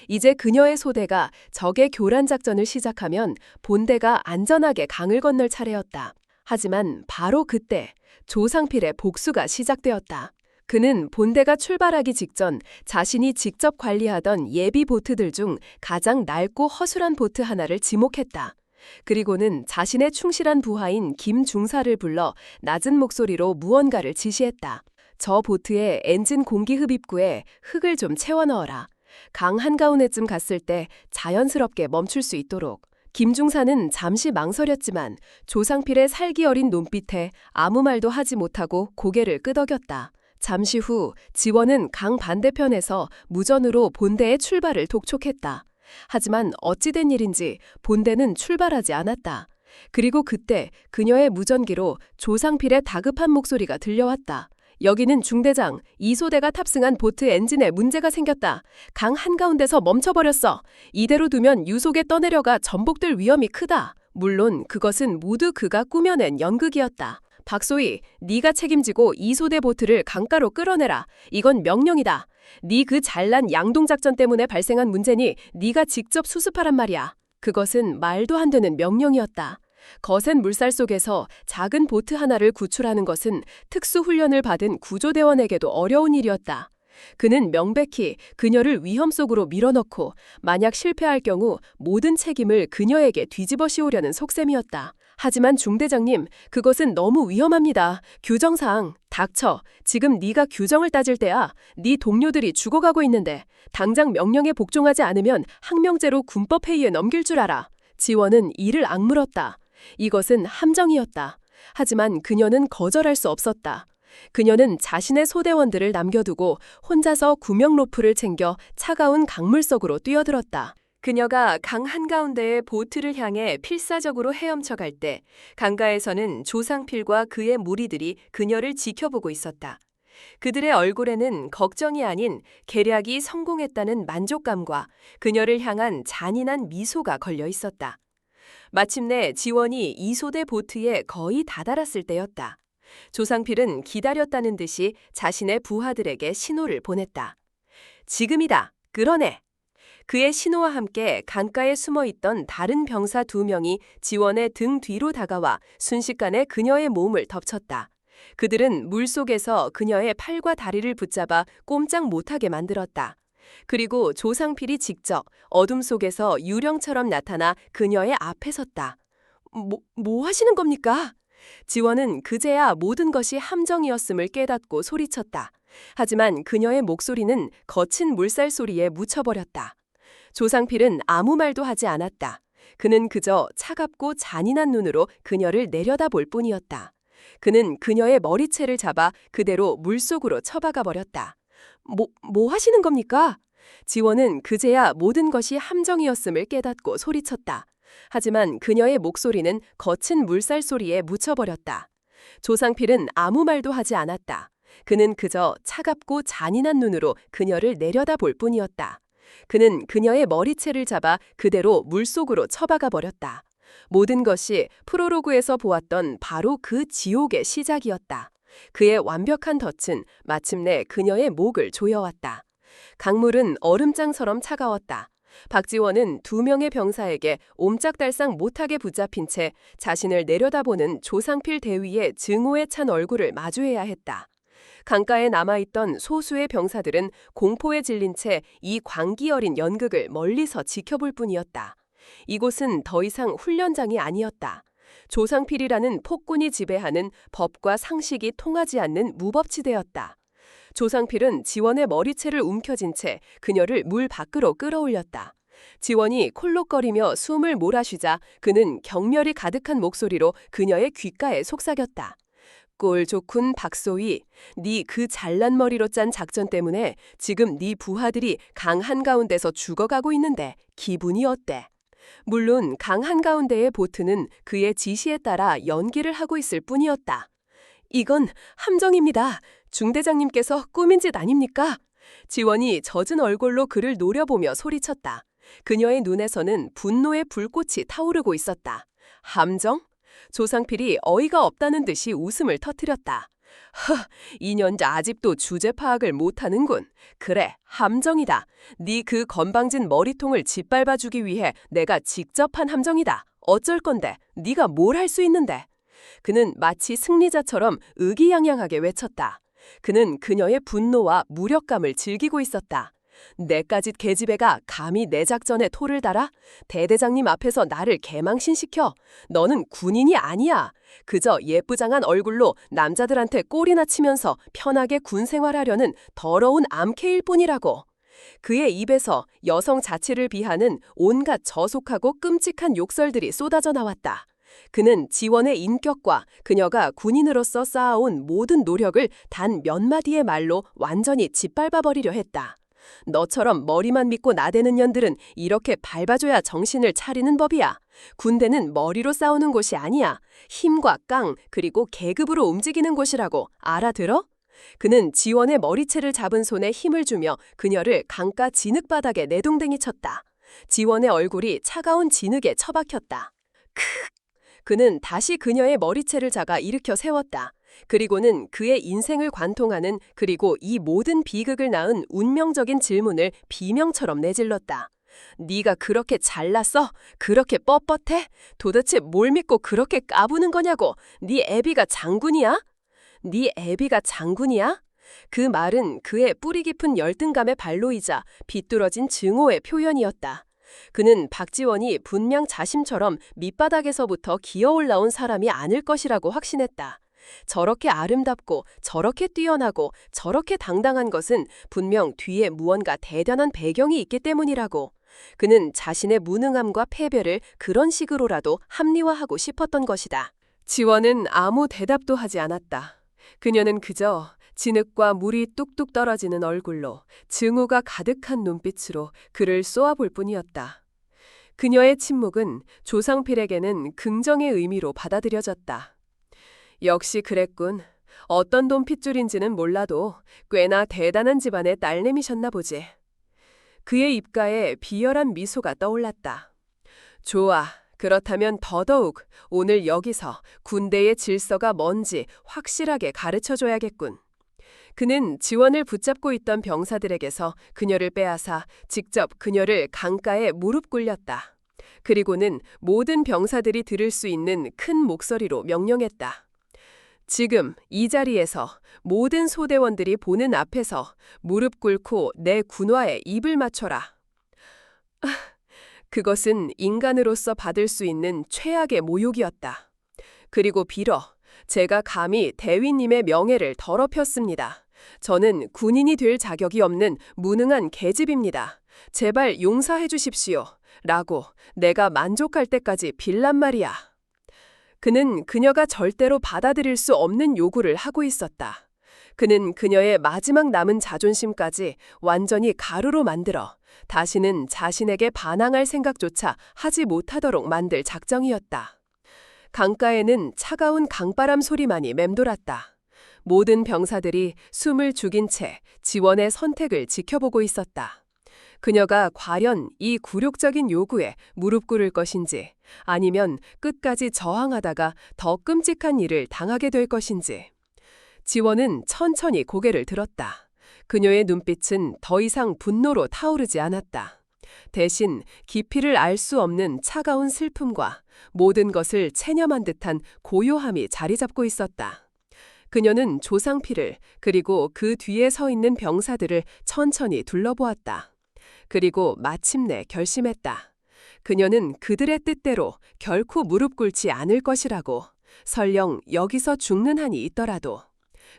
이제 그녀의 소대가 적의 교란 작전을 시작하면 본대가 안전하게 강을 건널 차례였다. 하지만 바로 그때 조상필의 복수가 시작되었다. 그는 본대가 출발하기 직전 자신이 직접 관리하던 예비 보트들 중 가장 낡고 허술한 보트 하나를 지목했다. 그리고는 자신의 충실한 부하인 김중사를 불러 낮은 목소리로 무언가를 지시했다. 저 보트의 엔진 공기 흡입구에 흙을 좀 채워 넣어라. 강 한가운데쯤 갔을 때 자연스럽게 멈출 수 있도록. 김중사는 잠시 망설였지만 조상필의 살기 어린 눈빛에 아무 말도 하지 못하고 고개를 끄덕였다. 잠시 후 지원은 강 반대편에서 무전으로 본대의 출발을 독촉했다. 하지만 어찌된 일인지 본대는 출발하지 않았다. 그리고 그때 그녀의 무전기로 조상필의 다급한 목소리가 들려왔다. 여기는 중대장, 2소대가 탑승한 보트 엔진에 문제가 생겼다. 강 한가운데서 멈춰버렸어. 이대로 두면 유속에 떠내려가 전복될 위험이 크다. 물론 그것은 모두 그가 꾸며낸 연극이었다. 박소희, 네가 책임지고 2소대 보트를 강가로 끌어내라. 이건 명령이다. 네 그 잘난 양동작전 때문에 발생한 문제니 네가 직접 수습하란 말이야. 그것은 말도 안 되는 명령이었다. 거센 물살 속에서 작은 보트 하나를 구출하는 것은 특수훈련을 받은 구조대원에게도 어려운 일이었다. 그는 명백히 그녀를 위험 속으로 밀어넣고 만약 실패할 경우 모든 책임을 그녀에게 뒤집어 씌우려는 속셈이었다. 하지만 중대장님, 그것은 너무 위험합니다. 규정상. 닥쳐. 지금 네가 규정을 따질 때야. 네 동료들이 죽어가고 있는데 당장 명령에 복종하지 않으면 항명죄로 군법회의에 넘길 줄 알아. 지원은 이를 악물었다. 이것은 함정이었다. 하지만 그녀는 거절할 수 없었다. 그녀는 자신의 소대원들을 남겨두고 혼자서 구명 로프를 챙겨 차가운 강물 속으로 뛰어들었다. 그녀가 강 한가운데의 보트를 향해 필사적으로 헤엄쳐 갈 때 강가에서는 조상필과 그의 무리들이 그녀를 지켜보고 있었다. 그들의 얼굴에는 걱정이 아닌 계략이 성공했다는 만족감과 그녀를 향한 잔인한 미소가 걸려 있었다. 마침내 지원이 2소대 보트에 거의 다다랐을 때였다. 조상필은 기다렸다는 듯이 자신의 부하들에게 신호를 보냈다. 지금이다. 끌어내. 그의 신호와 함께 강가에 숨어있던 다른 병사 2명이 지원의 등 뒤로 다가와 순식간에 그녀의 몸을 덮쳤다. 그들은 물속에서 그녀의 팔과 다리를 붙잡아 꼼짝 못하게 만들었다. 그리고 조상필이 직접 어둠 속에서 유령처럼 나타나 그녀의 앞에 섰다. 뭐 하시는 겁니까? 지원은 그제야 모든 것이 함정이었음을 깨닫고 소리쳤다. 하지만 그녀의 목소리는 거친 물살 소리에 묻혀버렸다. 조상필은 아무 말도 하지 않았다. 그는 그저 차갑고 잔인한 눈으로 그녀를 내려다볼 뿐이었다. 그는 그녀의 머리채를 잡아 그대로 물속으로 처박아 버렸다. 뭐 하시는 겁니까? 지원은 그제야 모든 것이 함정이었음을 깨닫고 소리쳤다. 하지만 그녀의 목소리는 거친 물살 소리에 묻혀버렸다. 조상필은 아무 말도 하지 않았다. 그는 그저 차갑고 잔인한 눈으로 그녀를 내려다볼 뿐이었다. 그는 그녀의 머리채를 잡아 그대로 물속으로 처박아 버렸다. 모든 것이 프로로그에서 보았던 바로 그 지옥의 시작이었다. 그의 완벽한 덫은 마침내 그녀의 목을 조여왔다. 강물은 얼음장처럼 차가웠다. 박지원은 2명의 병사에게 옴짝달싹 못하게 붙잡힌 채 자신을 내려다보는 조상필 대위의 증오에 찬 얼굴을 마주해야 했다. 강가에 남아있던 소수의 병사들은 공포에 질린 채 이 광기 어린 연극을 멀리서 지켜볼 뿐이었다. 이곳은 더 이상 훈련장이 아니었다. 조상필이라는 폭군이 지배하는 법과 상식이 통하지 않는 무법지대였다. 조상필은 지원의 머리채를 움켜쥔 채 그녀를 물 밖으로 끌어올렸다. 지원이 콜록거리며 숨을 몰아쉬자 그는 경멸이 가득한 목소리로 그녀의 귓가에 속삭였다. 꼴 좋군 박소희. 네 그 잘난 머리로 짠 작전 때문에 지금 네 부하들이 강 한가운데서 죽어가고 있는데 기분이 어때? 물론 강 한가운데의 보트는 그의 지시에 따라 연기를 하고 있을 뿐이었다. 이건 함정입니다. 중대장님께서 꾸민 짓 아닙니까? 지원이 젖은 얼굴로 그를 노려보며 소리쳤다. 그녀의 눈에서는 분노의 불꽃이 타오르고 있었다. 함정? 조상필이 어이가 없다는 듯이 웃음을 터뜨렸다. 이년자 아직도 주제 파악을 못하는군. 그래, 함정이다. 네 그 건방진 머리통을 짓밟아주기 위해 내가 직접 한 함정이다. 어쩔 건데? 네가 뭘 할 수 있는데? 그는 마치 승리자처럼 의기양양하게 외쳤다. 그는 그녀의 분노와 무력감을 즐기고 있었다. 내까짓 계집애가 감히 내 작전에 토를 달아? 대대장님 앞에서 나를 개망신시켜? 너는 군인이 아니야. 그저 예쁘장한 얼굴로 남자들한테 꼴이나 치면서 편하게 군 생활하려는 더러운 암캐일 뿐이라고. 그의 입에서 여성 자체를 비하는 온갖 저속하고 끔찍한 욕설들이 쏟아져 나왔다. 그는 지원의 인격과 그녀가 군인으로서 쌓아온 모든 노력을 단 몇 마디의 말로 완전히 짓밟아버리려 했다. 너처럼 머리만 믿고 나대는 년들은 이렇게 밟아줘야 정신을 차리는 법이야. 군대는 머리로 싸우는 곳이 아니야. 힘과 깡 그리고 계급으로 움직이는 곳이라고. 알아들어? 그는 지원의 머리채를 잡은 손에 힘을 주며 그녀를 강가 진흙바닥에 내동댕이 쳤다. 지원의 얼굴이 차가운 진흙에 처박혔다. 그는 다시 그녀의 머리채를 잡아 일으켜 세웠다. 그리고는 그의 인생을 관통하는 그리고 이 모든 비극을 낳은 운명적인 질문을 비명처럼 내질렀다. 네가 그렇게 잘났어? 그렇게 뻣뻣해? 도대체 뭘 믿고 그렇게 까부는 거냐고? 네 애비가 장군이야? 네 애비가 장군이야? 그 말은 그의 뿌리 깊은 열등감의 발로이자 비뚤어진 증오의 표현이었다. 그는 박지원이 분명 자심처럼 밑바닥에서부터 기어올라온 사람이 아닐 것이라고 확신했다. 저렇게 아름답고 저렇게 뛰어나고 저렇게 당당한 것은 분명 뒤에 무언가 대단한 배경이 있기 때문이라고. 그는 자신의 무능함과 패배를 그런 식으로라도 합리화하고 싶었던 것이다. 지원은 아무 대답도 하지 않았다. 그녀는 그저 진흙과 물이 뚝뚝 떨어지는 얼굴로 증오가 가득한 눈빛으로 그를 쏘아볼 뿐이었다. 그녀의 침묵은 조상필에게는 긍정의 의미로 받아들여졌다. 역시 그랬군. 어떤 돈핏줄인지는 몰라도 꽤나 대단한 집안의 딸내미셨나 보지. 그의 입가에 비열한 미소가 떠올랐다. 좋아. 그렇다면 더더욱 오늘 여기서 군대의 질서가 뭔지 확실하게 가르쳐줘야겠군. 그는 지원을 붙잡고 있던 병사들에게서 그녀를 빼앗아 직접 그녀를 강가에 무릎 꿇렸다. 그리고는 모든 병사들이 들을 수 있는 큰 목소리로 명령했다. 지금 이 자리에서 모든 소대원들이 보는 앞에서 무릎 꿇고 내 군화에 입을 맞춰라. 그것은 인간으로서 받을 수 있는 최악의 모욕이었다. 그리고 빌어, 제가 감히 대위님의 명예를 더럽혔습니다. 저는 군인이 될 자격이 없는 무능한 계집입니다. 제발 용서해 주십시오. 라고 내가 만족할 때까지 빌란 말이야. 그는 그녀가 절대로 받아들일 수 없는 요구를 하고 있었다. 그는 그녀의 마지막 남은 자존심까지 완전히 가루로 만들어 다시는 자신에게 반항할 생각조차 하지 못하도록 만들 작정이었다. 강가에는 차가운 강바람 소리만이 맴돌았다. 모든 병사들이 숨을 죽인 채 지원의 선택을 지켜보고 있었다. 그녀가 과연 이 굴욕적인 요구에 무릎 꿇을 것인지 아니면 끝까지 저항하다가 더 끔찍한 일을 당하게 될 것인지. 지원은 천천히 고개를 들었다. 그녀의 눈빛은 더 이상 분노로 타오르지 않았다. 대신 깊이를 알 수 없는 차가운 슬픔과 모든 것을 체념한 듯한 고요함이 자리 잡고 있었다. 그녀는 조상피를 그리고 그 뒤에 서 있는 병사들을 천천히 둘러보았다. 그리고 마침내 결심했다. 그녀는 그들의 뜻대로 결코 무릎 꿇지 않을 것이라고. 설령 여기서 죽는 한이 있더라도.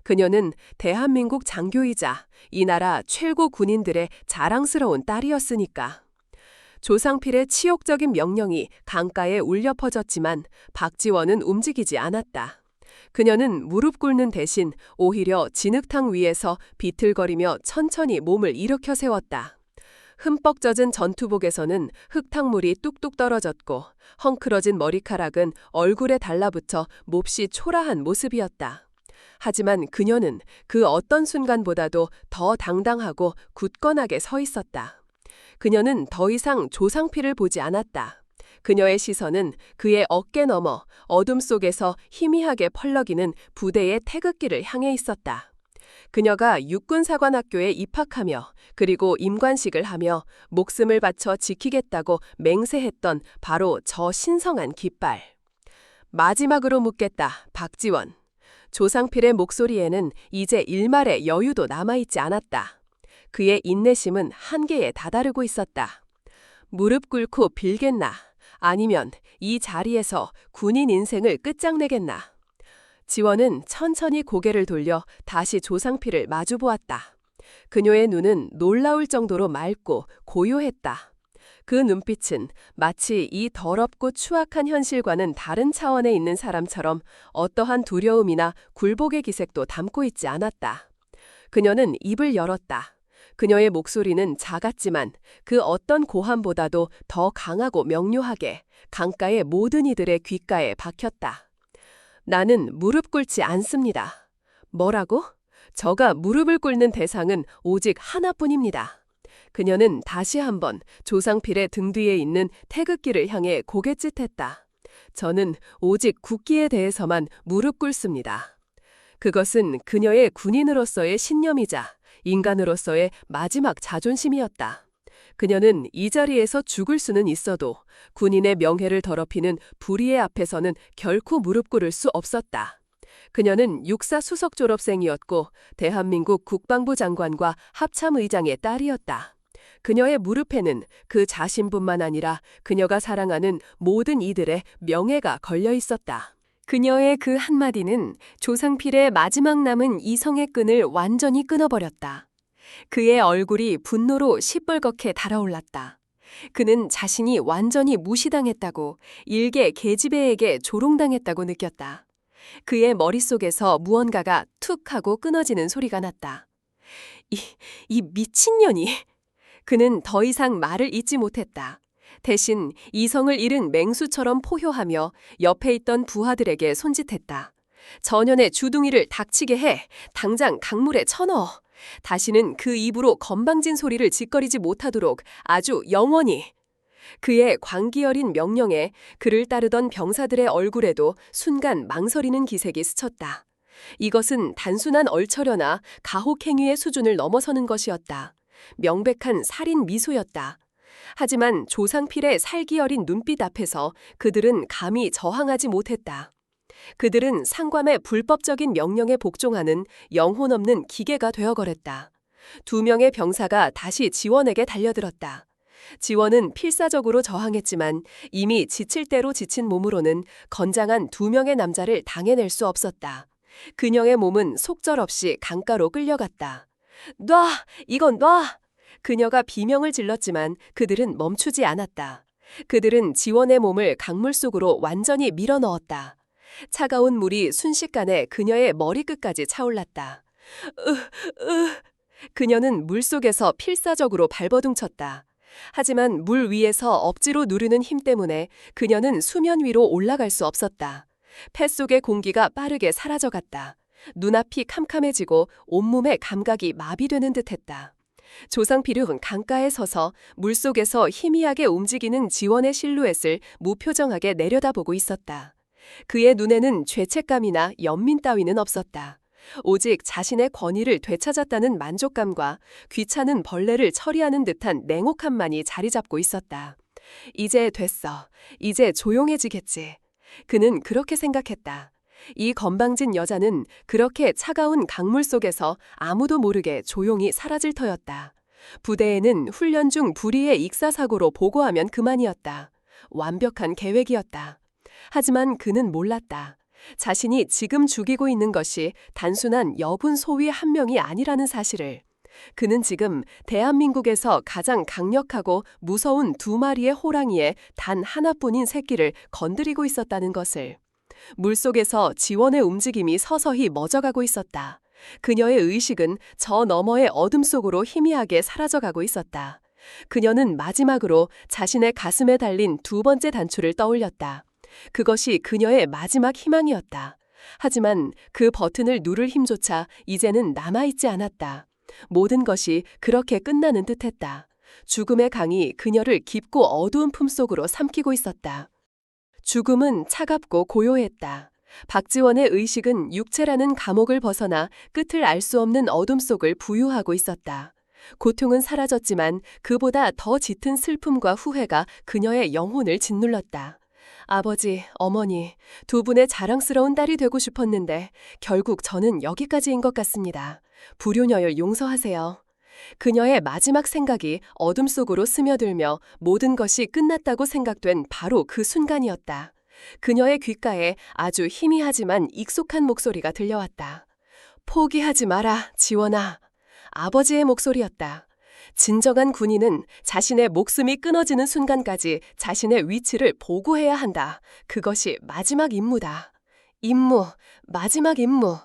그녀는 대한민국 장교이자 이 나라 최고 군인들의 자랑스러운 딸이었으니까. 조상필의 치욕적인 명령이 강가에 울려 퍼졌지만 박지원은 움직이지 않았다. 그녀는 무릎 꿇는 대신 오히려 진흙탕 위에서 비틀거리며 천천히 몸을 일으켜 세웠다. 흠뻑 젖은 전투복에서는 흙탕물이 뚝뚝 떨어졌고 헝클어진 머리카락은 얼굴에 달라붙어 몹시 초라한 모습이었다. 하지만 그녀는 그 어떤 순간보다도 더 당당하고 굳건하게 서 있었다. 그녀는 더 이상 조상피를 보지 않았다. 그녀의 시선은 그의 어깨 너머 어둠 속에서 희미하게 펄럭이는 부대의 태극기를 향해 있었다. 그녀가 육군사관학교에 입학하며 그리고 임관식을 하며 목숨을 바쳐 지키겠다고 맹세했던 바로 저 신성한 깃발. 마지막으로 묻겠다, 박지원. 조상필의 목소리에는 이제 일말의 여유도 남아있지 않았다. 그의 인내심은 한계에 다다르고 있었다. 무릎 꿇고 빌겠나? 아니면 이 자리에서 군인 인생을 끝장내겠나? 지원은 천천히 고개를 돌려 다시 조상필을 마주보았다. 그녀의 눈은 놀라울 정도로 맑고 고요했다. 그 눈빛은 마치 이 더럽고 추악한 현실과는 다른 차원에 있는 사람처럼 어떠한 두려움이나 굴복의 기색도 담고 있지 않았다. 그녀는 입을 열었다. 그녀의 목소리는 작았지만 그 어떤 고함보다도 더 강하고 명료하게 강가의 모든 이들의 귓가에 박혔다. 나는 무릎 꿇지 않습니다. 뭐라고? 저가 무릎을 꿇는 대상은 오직 하나뿐입니다. 그녀는 다시 한번 조상필의 등 뒤에 있는 태극기를 향해 고갯짓했다. 저는 오직 국기에 대해서만 무릎 꿇습니다. 그것은 그녀의 군인으로서의 신념이자 인간으로서의 마지막 자존심이었다. 그녀는 이 자리에서 죽을 수는 있어도 군인의 명예를 더럽히는 불의의 앞에서는 결코 무릎 꿇을 수 없었다. 그녀는 육사 수석 졸업생이었고 대한민국 국방부 장관과 합참의장의 딸이었다. 그녀의 무릎에는 그 자신뿐만 아니라 그녀가 사랑하는 모든 이들의 명예가 걸려 있었다. 그녀의 그 한마디는 조상필의 마지막 남은 이성의 끈을 완전히 끊어버렸다. 그의 얼굴이 분노로 시뻘겋게 달아올랐다. 그는 자신이 완전히 무시당했다고, 일개 계집애에게 조롱당했다고 느꼈다. 그의 머릿속에서 무언가가 툭 하고 끊어지는 소리가 났다. 이 미친년이! 그는 더 이상 말을 잇지 못했다. 대신 이성을 잃은 맹수처럼 포효하며 옆에 있던 부하들에게 손짓했다. 전현의 주둥이를 닥치게 해. 당장 강물에 쳐넣어. 다시는 그 입으로 건방진 소리를 짓거리지 못하도록 아주 영원히. 그의 광기 어린 명령에 그를 따르던 병사들의 얼굴에도 순간 망설이는 기색이 스쳤다. 이것은 단순한 얼처려나 가혹행위의 수준을 넘어서는 것이었다. 명백한 살인 미소였다. 하지만 조상필의 살기 어린 눈빛 앞에서 그들은 감히 저항하지 못했다. 그들은 상관의 불법적인 명령에 복종하는 영혼 없는 기계가 되어버렸다. 2명의 병사가 다시 지원에게 달려들었다. 지원은 필사적으로 저항했지만 이미 지칠 대로 지친 몸으로는 건장한 2명의 남자를 당해낼 수 없었다. 그녀의 몸은 속절없이 강가로 끌려갔다. 놔! 이건 놔! 그녀가 비명을 질렀지만 그들은 멈추지 않았다. 그들은 지원의 몸을 강물 속으로 완전히 밀어넣었다. 차가운 물이 순식간에 그녀의 머리끝까지 차올랐다. 그녀는 물속에서 필사적으로 발버둥쳤다. 하지만 물 위에서 억지로 누르는 힘 때문에 그녀는 수면 위로 올라갈 수 없었다. 폐 속의 공기가 빠르게 사라져갔다. 눈앞이 캄캄해지고 온몸의 감각이 마비되는 듯했다. 조상필은 강가에 서서 물속에서 희미하게 움직이는 지원의 실루엣을 무표정하게 내려다보고 있었다. 그의 눈에는 죄책감이나 연민 따위는 없었다. 오직 자신의 권위를 되찾았다는 만족감과 귀찮은 벌레를 처리하는 듯한 냉혹함만이 자리 잡고 있었다. 이제 됐어. 이제 조용해지겠지. 그는 그렇게 생각했다. 이 건방진 여자는 그렇게 차가운 강물 속에서 아무도 모르게 조용히 사라질 터였다. 부대에는 훈련 중 불의의 익사사고로 보고하면 그만이었다. 완벽한 계획이었다. 하지만 그는 몰랐다. 자신이 지금 죽이고 있는 것이 단순한 여군 소위 한 명이 아니라는 사실을. 그는 지금 대한민국에서 가장 강력하고 무서운 2마리의 호랑이의 단 하나뿐인 새끼를 건드리고 있었다는 것을. 물속에서 지원의 움직임이 서서히 멎어가고 있었다. 그녀의 의식은 저 너머의 어둠 속으로 희미하게 사라져가고 있었다. 그녀는 마지막으로 자신의 가슴에 달린 2번째 단추를 떠올렸다. 그것이 그녀의 마지막 희망이었다. 하지만 그 버튼을 누를 힘조차 이제는 남아있지 않았다. 모든 것이 그렇게 끝나는 듯했다. 죽음의 강이 그녀를 깊고 어두운 품속으로 삼키고 있었다. 죽음은 차갑고 고요했다. 박지원의 의식은 육체라는 감옥을 벗어나 끝을 알 수 없는 어둠 속을 부유하고 있었다. 고통은 사라졌지만 그보다 더 짙은 슬픔과 후회가 그녀의 영혼을 짓눌렀다. 아버지, 어머니, 2분의 자랑스러운 딸이 되고 싶었는데 결국 저는 여기까지인 것 같습니다. 불효녀를 용서하세요. 그녀의 마지막 생각이 어둠 속으로 스며들며 모든 것이 끝났다고 생각된 바로 그 순간이었다. 그녀의 귓가에 아주 희미하지만 익숙한 목소리가 들려왔다. 포기하지 마라, 지원아. 아버지의 목소리였다. 진정한 군인은 자신의 목숨이 끊어지는 순간까지 자신의 위치를 보고해야 한다. 그것이 마지막 임무다. 임무, 마지막 임무.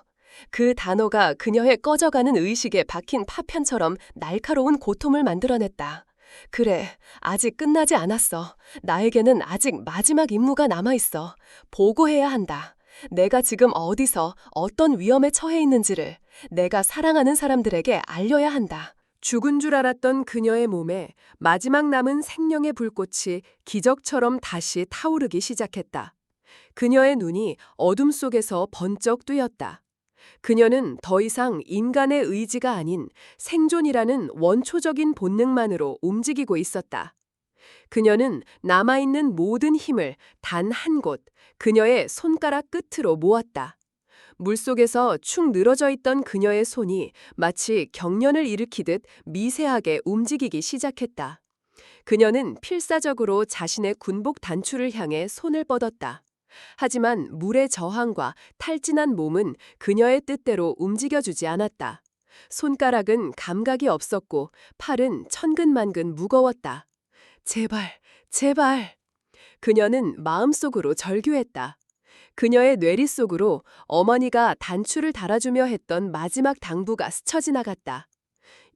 그 단어가 그녀의 꺼져가는 의식에 박힌 파편처럼 날카로운 고통을 만들어냈다. 그래, 아직 끝나지 않았어. 나에게는 아직 마지막 임무가 남아있어. 보고해야 한다. 내가 지금 어디서 어떤 위험에 처해 있는지를 내가 사랑하는 사람들에게 알려야 한다. 죽은 줄 알았던 그녀의 몸에 마지막 남은 생명의 불꽃이 기적처럼 다시 타오르기 시작했다. 그녀의 눈이 어둠 속에서 번쩍 뜨였다. 그녀는 더 이상 인간의 의지가 아닌 생존이라는 원초적인 본능만으로 움직이고 있었다. 그녀는 남아있는 모든 힘을 단 한 곳, 그녀의 손가락 끝으로 모았다. 물속에서 축 늘어져 있던 그녀의 손이 마치 경련을 일으키듯 미세하게 움직이기 시작했다. 그녀는 필사적으로 자신의 군복 단추를 향해 손을 뻗었다. 하지만 물의 저항과 탈진한 몸은 그녀의 뜻대로 움직여주지 않았다. 손가락은 감각이 없었고 팔은 천근만근 무거웠다. 제발, 제발. 그녀는 마음속으로 절규했다. 그녀의 뇌리 속으로 어머니가 단추를 달아주며 했던 마지막 당부가 스쳐 지나갔다.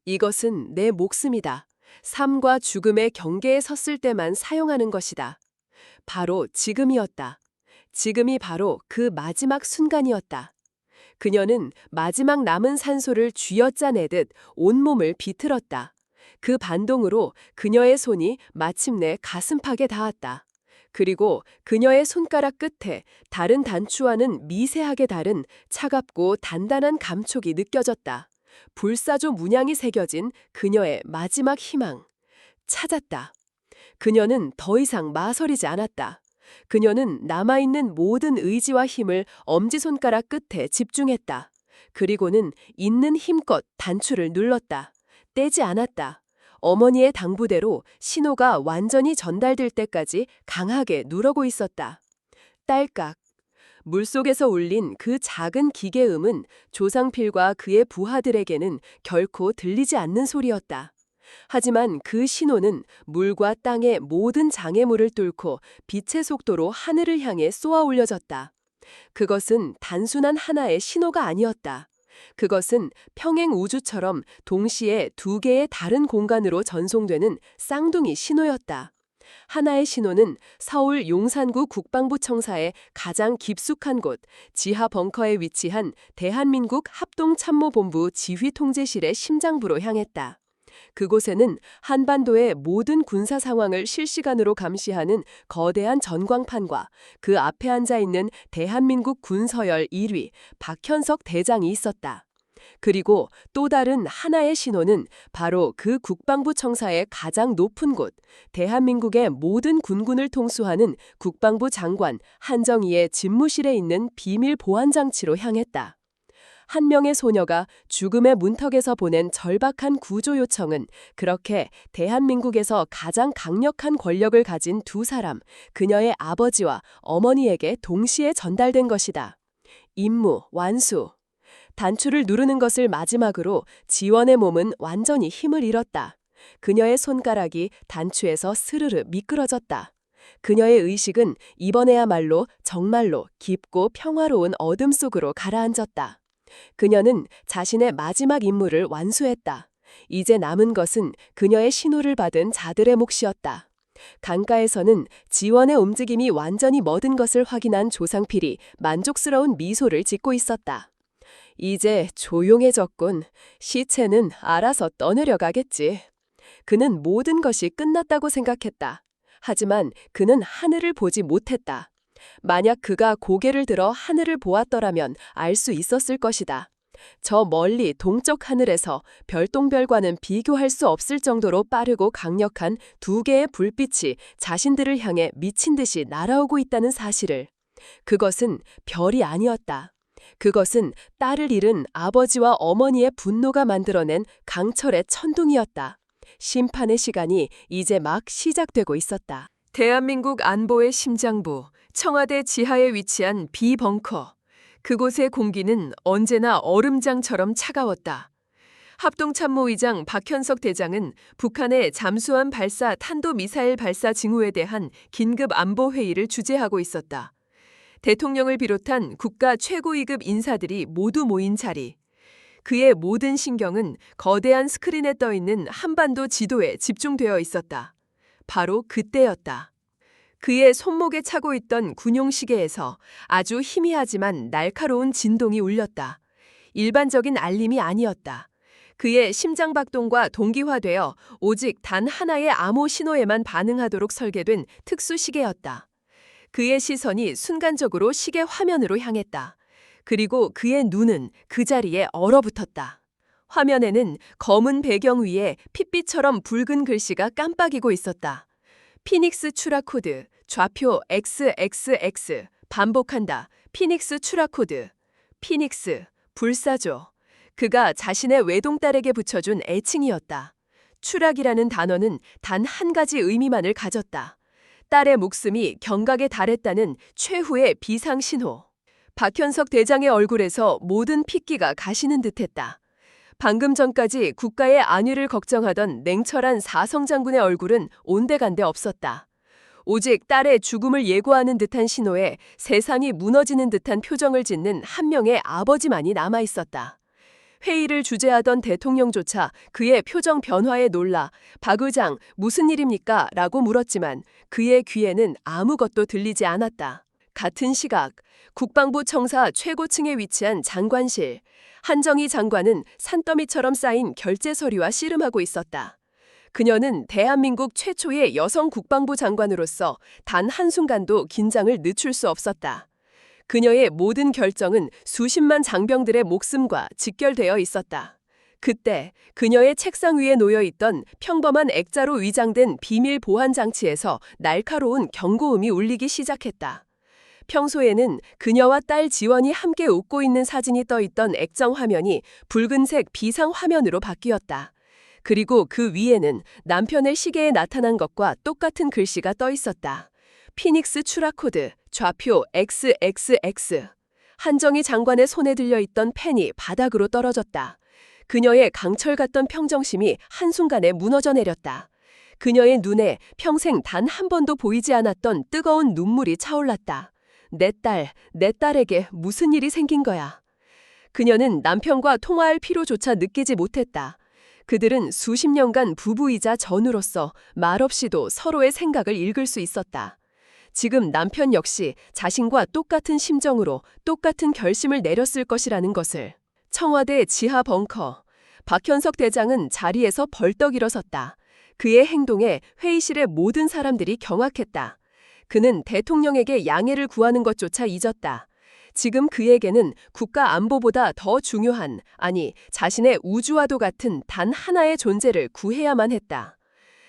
이것은 내 목숨이다. 삶과 죽음의 경계에 섰을 때만 사용하는 것이다. 바로 지금이었다. 지금이 바로 그 마지막 순간이었다. 그녀는 마지막 남은 산소를 쥐어짜내듯 온몸을 비틀었다. 그 반동으로 그녀의 손이 마침내 가슴팍에 닿았다. 그리고 그녀의 손가락 끝에 다른 단추와는 미세하게 다른 차갑고 단단한 감촉이 느껴졌다. 불사조 문양이 새겨진 그녀의 마지막 희망. 찾았다. 그녀는 더 이상 마서리지 않았다. 그녀는 남아있는 모든 의지와 힘을 엄지손가락 끝에 집중했다. 그리고는 있는 힘껏 단추를 눌렀다. 떼지 않았다. 어머니의 당부대로 신호가 완전히 전달될 때까지 강하게 누르고 있었다. 딸깍. 물속에서 울린 그 작은 기계음은 조상필과 그의 부하들에게는 결코 들리지 않는 소리였다. 하지만 그 신호는 물과 땅의 모든 장애물을 뚫고 빛의 속도로 하늘을 향해 쏘아 올려졌다. 그것은 단순한 하나의 신호가 아니었다. 그것은 평행 우주처럼 동시에 2개의 다른 공간으로 전송되는 쌍둥이 신호였다. 하나의 신호는 서울 용산구 국방부 청사의 가장 깊숙한 곳, 지하 벙커에 위치한 대한민국 합동참모본부 지휘통제실의 심장부로 향했다. 그곳에는 한반도의 모든 군사 상황을 실시간으로 감시하는 거대한 전광판과 그 앞에 앉아 있는 대한민국 군서열 1위 박현석 대장이 있었다. 그리고 또 다른 하나의 신호는 바로 그 국방부 청사의 가장 높은 곳, 대한민국의 모든 군군을 통수하는 국방부 장관 한정희의 집무실에 있는 비밀 보안 장치로 향했다. 한 명의 소녀가 죽음의 문턱에서 보낸 절박한 구조 요청은 그렇게 대한민국에서 가장 강력한 권력을 가진 두 사람, 그녀의 아버지와 어머니에게 동시에 전달된 것이다. 임무 완수. 단추를 누르는 것을 마지막으로 지원의 몸은 완전히 힘을 잃었다. 그녀의 손가락이 단추에서 스르르 미끄러졌다. 그녀의 의식은 이번에야말로 정말로 깊고 평화로운 어둠 속으로 가라앉았다. 그녀는 자신의 마지막 임무를 완수했다. 이제 남은 것은 그녀의 신호를 받은 자들의 몫이었다. 강가에서는 지원의 움직임이 완전히 멎은 것을 확인한 조상필이 만족스러운 미소를 짓고 있었다. 이제 조용해졌군. 시체는 알아서 떠내려가겠지. 그는 모든 것이 끝났다고 생각했다. 하지만 그는 하늘을 보지 못했다. 만약 그가 고개를 들어 하늘을 보았더라면 알 수 있었을 것이다. 저 멀리 동쪽 하늘에서 별똥별과는 비교할 수 없을 정도로 빠르고 강력한 두 개의 불빛이 자신들을 향해 미친 듯이 날아오고 있다는 사실을. 그것은 별이 아니었다. 그것은 딸을 잃은 아버지와 어머니의 분노가 만들어낸 강철의 천둥이었다. 심판의 시간이 이제 막 시작되고 있었다. 대한민국 안보의 심장부, 청와대 지하에 위치한 비벙커. 그곳의 공기는 언제나 얼음장처럼 차가웠다. 합동참모의장 박현석 대장은 북한의 잠수함 발사 탄도미사일 발사 징후에 대한 긴급 안보회의를 주재하고 있었다. 대통령을 비롯한 국가 최고위급 인사들이 모두 모인 자리. 그의 모든 신경은 거대한 스크린에 떠있는 한반도 지도에 집중되어 있었다. 바로 그때였다. 그의 손목에 차고 있던 군용시계에서 아주 희미하지만 날카로운 진동이 울렸다. 일반적인 알림이 아니었다. 그의 심장박동과 동기화되어 오직 단 하나의 암호 신호에만 반응하도록 설계된 특수 시계였다. 그의 시선이 순간적으로 시계 화면으로 향했다. 그리고 그의 눈은 그 자리에 얼어붙었다. 화면에는 검은 배경 위에 핏빛처럼 붉은 글씨가 깜빡이고 있었다. 피닉스 추락 코드, 좌표 XXX, 반복한다. 피닉스 추락 코드. 피닉스, 불사조. 그가 자신의 외동딸에게 붙여준 애칭이었다. 추락이라는 단어는 단 한 가지 의미만을 가졌다. 딸의 목숨이 경각에 달했다는 최후의 비상신호. 박현석 대장의 얼굴에서 모든 핏기가 가시는 듯했다. 방금 전까지 국가의 안위를 걱정하던 냉철한 사성 장군의 얼굴은 온데간데 없었다. 오직 딸의 죽음을 예고하는 듯한 신호에 세상이 무너지는 듯한 표정을 짓는 한 명의 아버지만이 남아있었다. 회의를 주재하던 대통령조차 그의 표정 변화에 놀라 박 의장 무슨 일입니까? 라고 물었지만 그의 귀에는 아무것도 들리지 않았다. 같은 시각 국방부 청사 최고층에 위치한 장관실. 한정희 장관은 산더미처럼 쌓인 결제 서류와 씨름하고 있었다. 그녀는 대한민국 최초의 여성 국방부 장관으로서 단 한순간도 긴장을 늦출 수 없었다. 그녀의 모든 결정은 수십만 장병들의 목숨과 직결되어 있었다. 그때 그녀의 책상 위에 놓여있던 평범한 액자로 위장된 비밀 보안 장치에서 날카로운 경고음이 울리기 시작했다. 평소에는 그녀와 딸 지원이 함께 웃고 있는 사진이 떠있던 액정 화면이 붉은색 비상 화면으로 바뀌었다. 그리고 그 위에는 남편의 시계에 나타난 것과 똑같은 글씨가 떠있었다. 피닉스 추락 코드, 좌표 XXX. 한정희 장관의 손에 들려있던 펜이 바닥으로 떨어졌다. 그녀의 강철 같던 평정심이 한순간에 무너져 내렸다. 그녀의 눈에 평생 단 한 번도 보이지 않았던 뜨거운 눈물이 차올랐다. 내 딸에게 무슨 일이 생긴 거야. 그녀는 남편과 통화할 필요조차 느끼지 못했다. 그들은 수십 년간 부부이자 전우로서 말없이도 서로의 생각을 읽을 수 있었다. 지금 남편 역시 자신과 똑같은 심정으로 똑같은 결심을 내렸을 것이라는 것을. 청와대 지하 벙커. 박현석 대장은 자리에서 벌떡 일어섰다. 그의 행동에 회의실의 모든 사람들이 경악했다. 그는 대통령에게 양해를 구하는 것조차 잊었다. 지금 그에게는 국가 안보보다 더 중요한, 아니 자신의 우주와도 같은 단 하나의 존재를 구해야만 했다.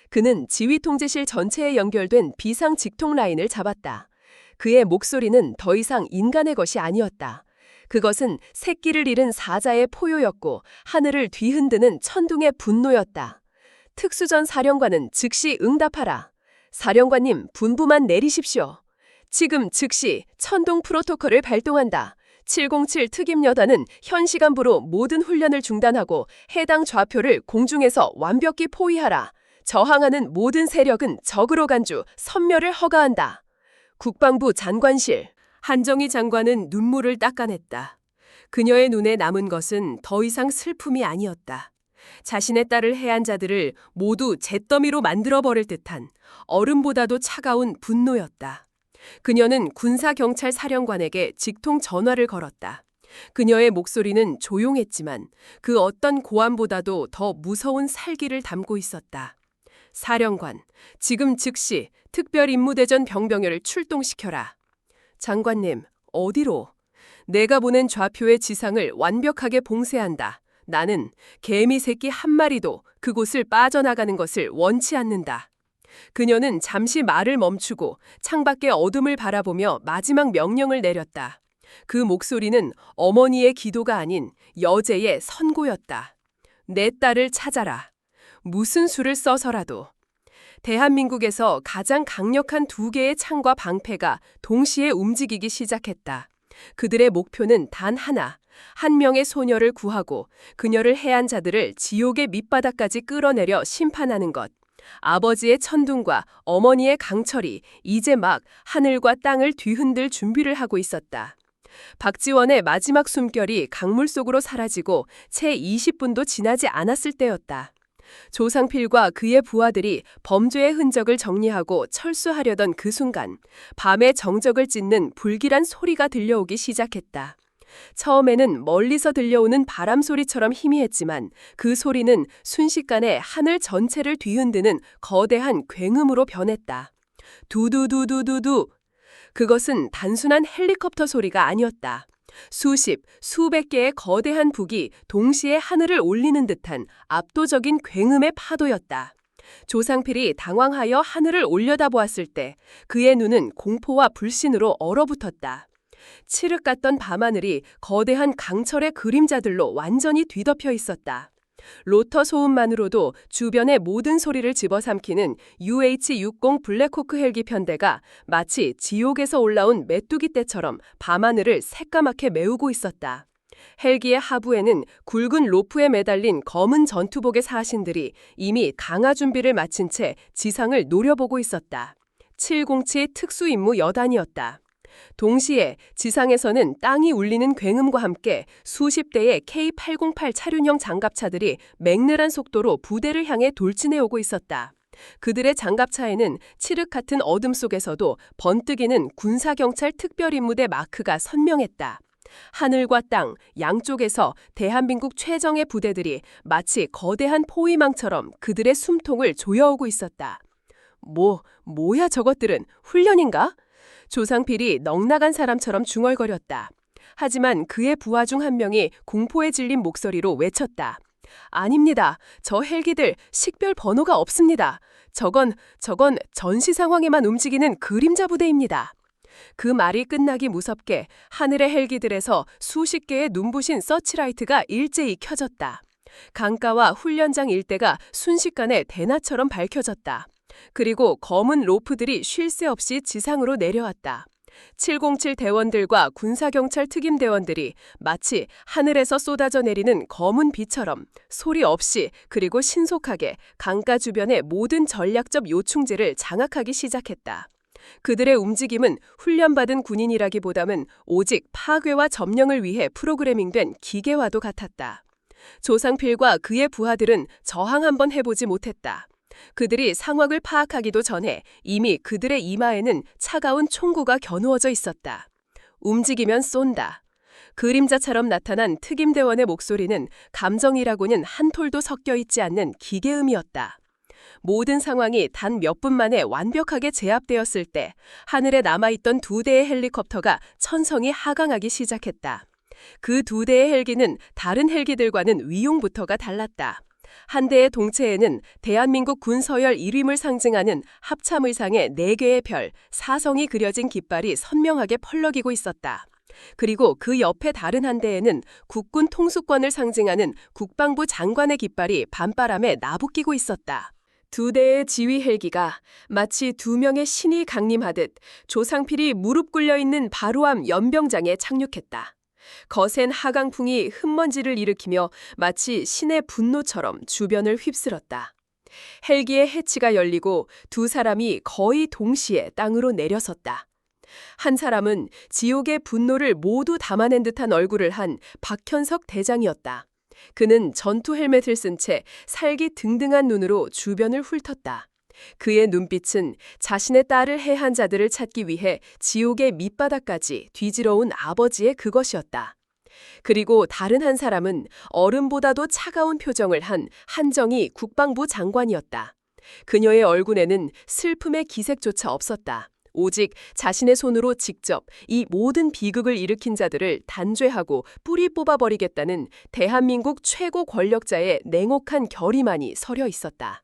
그는 지휘통제실 전체에 연결된 비상 직통 라인을 잡았다. 그의 목소리는 더 이상 인간의 것이 아니었다. 그것은 새끼를 잃은 사자의 포효였고 하늘을 뒤흔드는 천둥의 분노였다. 특수전 사령관은 즉시 응답하라. 사령관님, 분부만 내리십시오. 지금 즉시 천둥 프로토콜을 발동한다. 707 특임여단은 현 시간부로 모든 훈련을 중단하고 해당 좌표를 공중에서 완벽히 포위하라. 저항하는 모든 세력은 적으로 간주, 섬멸을 허가한다. 국방부 장관실. 한정희 장관은 눈물을 닦아냈다. 그녀의 눈에 남은 것은 더 이상 슬픔이 아니었다. 자신의 딸을 해한 자들을 모두 잿더미로 만들어버릴 듯한 얼음보다도 차가운 분노였다. 그녀는 군사경찰 사령관에게 직통 전화를 걸었다. 그녀의 목소리는 조용했지만 그 어떤 고함보다도 더 무서운 살기를 담고 있었다. 사령관, 지금 즉시 특별임무대전 병병을 출동시켜라. 장관님, 어디로? 내가 보낸 좌표의 지상을 완벽하게 봉쇄한다. 나는 개미 새끼 한 마리도 그곳을 빠져나가는 것을 원치 않는다. 그녀는 잠시 말을 멈추고 창밖의 어둠을 바라보며 마지막 명령을 내렸다. 그 목소리는 어머니의 기도가 아닌 여제의 선고였다. 내 딸을 찾아라. 무슨 수를 써서라도. 대한민국에서 가장 강력한 두 개의 창과 방패가 동시에 움직이기 시작했다. 그들의 목표는 단 하나, 한 명의 소녀를 구하고 그녀를 해한 자들을 지옥의 밑바닥까지 끌어내려 심판하는 것. 아버지의 천둥과 어머니의 강철이 이제 막 하늘과 땅을 뒤흔들 준비를 하고 있었다. 박지원의 마지막 숨결이 강물 속으로 사라지고 채 20분도 지나지 않았을 때였다. 조상필과 그의 부하들이 범죄의 흔적을 정리하고 철수하려던 그 순간 밤의 정적을 찢는 불길한 소리가 들려오기 시작했다. 처음에는 멀리서 들려오는 바람 소리처럼 희미했지만 그 소리는 순식간에 하늘 전체를 뒤흔드는 거대한 굉음으로 변했다. 두두두두두두. 그것은 단순한 헬리콥터 소리가 아니었다. 수십, 수백 개의 거대한 북이 동시에 하늘을 올리는 듯한 압도적인 굉음의 파도였다. 조상필이 당황하여 하늘을 올려다보았을 때 그의 눈은 공포와 불신으로 얼어붙었다. 칠흑 같던 밤하늘이 거대한 강철의 그림자들로 완전히 뒤덮여 있었다. 로터 소음만으로도 주변의 모든 소리를 집어삼키는 UH-60 블랙호크 헬기 편대가 마치 지옥에서 올라온 메뚜기 떼처럼 밤하늘을 새까맣게 메우고 있었다. 헬기의 하부에는 굵은 로프에 매달린 검은 전투복의 사신들이 이미 강화 준비를 마친 채 지상을 노려보고 있었다. 707 특수임무 여단이었다. 동시에 지상에서는 땅이 울리는 굉음과 함께 수십 대의 K808 차륜형 장갑차들이 맹렬한 속도로 부대를 향해 돌진해 오고 있었다. 그들의 장갑차에는 칠흑 같은 어둠 속에서도 번뜩이는 군사경찰 특별임무대 마크가 선명했다. 하늘과 땅, 양쪽에서 대한민국 최정예 부대들이 마치 거대한 포위망처럼 그들의 숨통을 조여오고 있었다. 뭐야 저것들은 훈련인가? 조상필이 넉나간 사람처럼 중얼거렸다. 하지만 그의 부하 중 한 명이 공포에 질린 목소리로 외쳤다. 아닙니다. 저 헬기들 식별 번호가 없습니다. 저건 전시 상황에만 움직이는 그림자 부대입니다. 그 말이 끝나기 무섭게 하늘의 헬기들에서 수십 개의 눈부신 서치라이트가 일제히 켜졌다. 강가와 훈련장 일대가 순식간에 대낮처럼 밝혀졌다. 그리고 검은 로프들이 쉴 새 없이 지상으로 내려왔다. 707 대원들과 군사경찰 특임대원들이 마치 하늘에서 쏟아져 내리는 검은 비처럼 소리 없이 그리고 신속하게 강가 주변의 모든 전략적 요충지를 장악하기 시작했다. 그들의 움직임은 훈련받은 군인이라기보다는 오직 파괴와 점령을 위해 프로그래밍된 기계와도 같았다. 조상필과 그의 부하들은 저항 한번 해보지 못했다. 그들이 상황을 파악하기도 전에 이미 그들의 이마에는 차가운 총구가 겨누어져 있었다. 움직이면 쏜다. 그림자처럼 나타난 특임대원의 목소리는 감정이라고는 한 톨도 섞여 있지 않는 기계음이었다. 모든 상황이 단 몇 분 만에 완벽하게 제압되었을 때 하늘에 남아있던 2대의 헬리콥터가 천성이 하강하기 시작했다. 그 2대의 헬기는 다른 헬기들과는 위용부터가 달랐다. 한 대의 동체에는 대한민국 군서열 1림을 상징하는 합참의상의 4개의 별, 사성이 그려진 깃발이 선명하게 펄럭이고 있었다. 그리고 그 옆에 다른 한 대에는 국군 통수권을 상징하는 국방부 장관의 깃발이 밤바람에 나부끼고 있었다. 2대의 지휘 헬기가 마치 2명의 신이 강림하듯 조상필이 무릎 꿇려 있는 바로 앞 연병장에 착륙했다. 거센 하강풍이 흙먼지를 일으키며 마치 신의 분노처럼 주변을 휩쓸었다. 헬기의 해치가 열리고 2 사람이 거의 동시에 땅으로 내려섰다. 한 사람은 지옥의 분노를 모두 담아낸 듯한 얼굴을 한 박현석 대장이었다. 그는 전투 헬멧을 쓴 채 살기 등등한 눈으로 주변을 훑었다. 그의 눈빛은 자신의 딸을 해한 자들을 찾기 위해 지옥의 밑바닥까지 뒤지러온 아버지의 그것이었다. 그리고 다른 한 사람은 얼음보다도 차가운 표정을 한 한정희 국방부 장관이었다. 그녀의 얼굴에는 슬픔의 기색조차 없었다. 오직 자신의 손으로 직접 이 모든 비극을 일으킨 자들을 단죄하고 뿌리 뽑아버리겠다는 대한민국 최고 권력자의 냉혹한 결의만이 서려 있었다.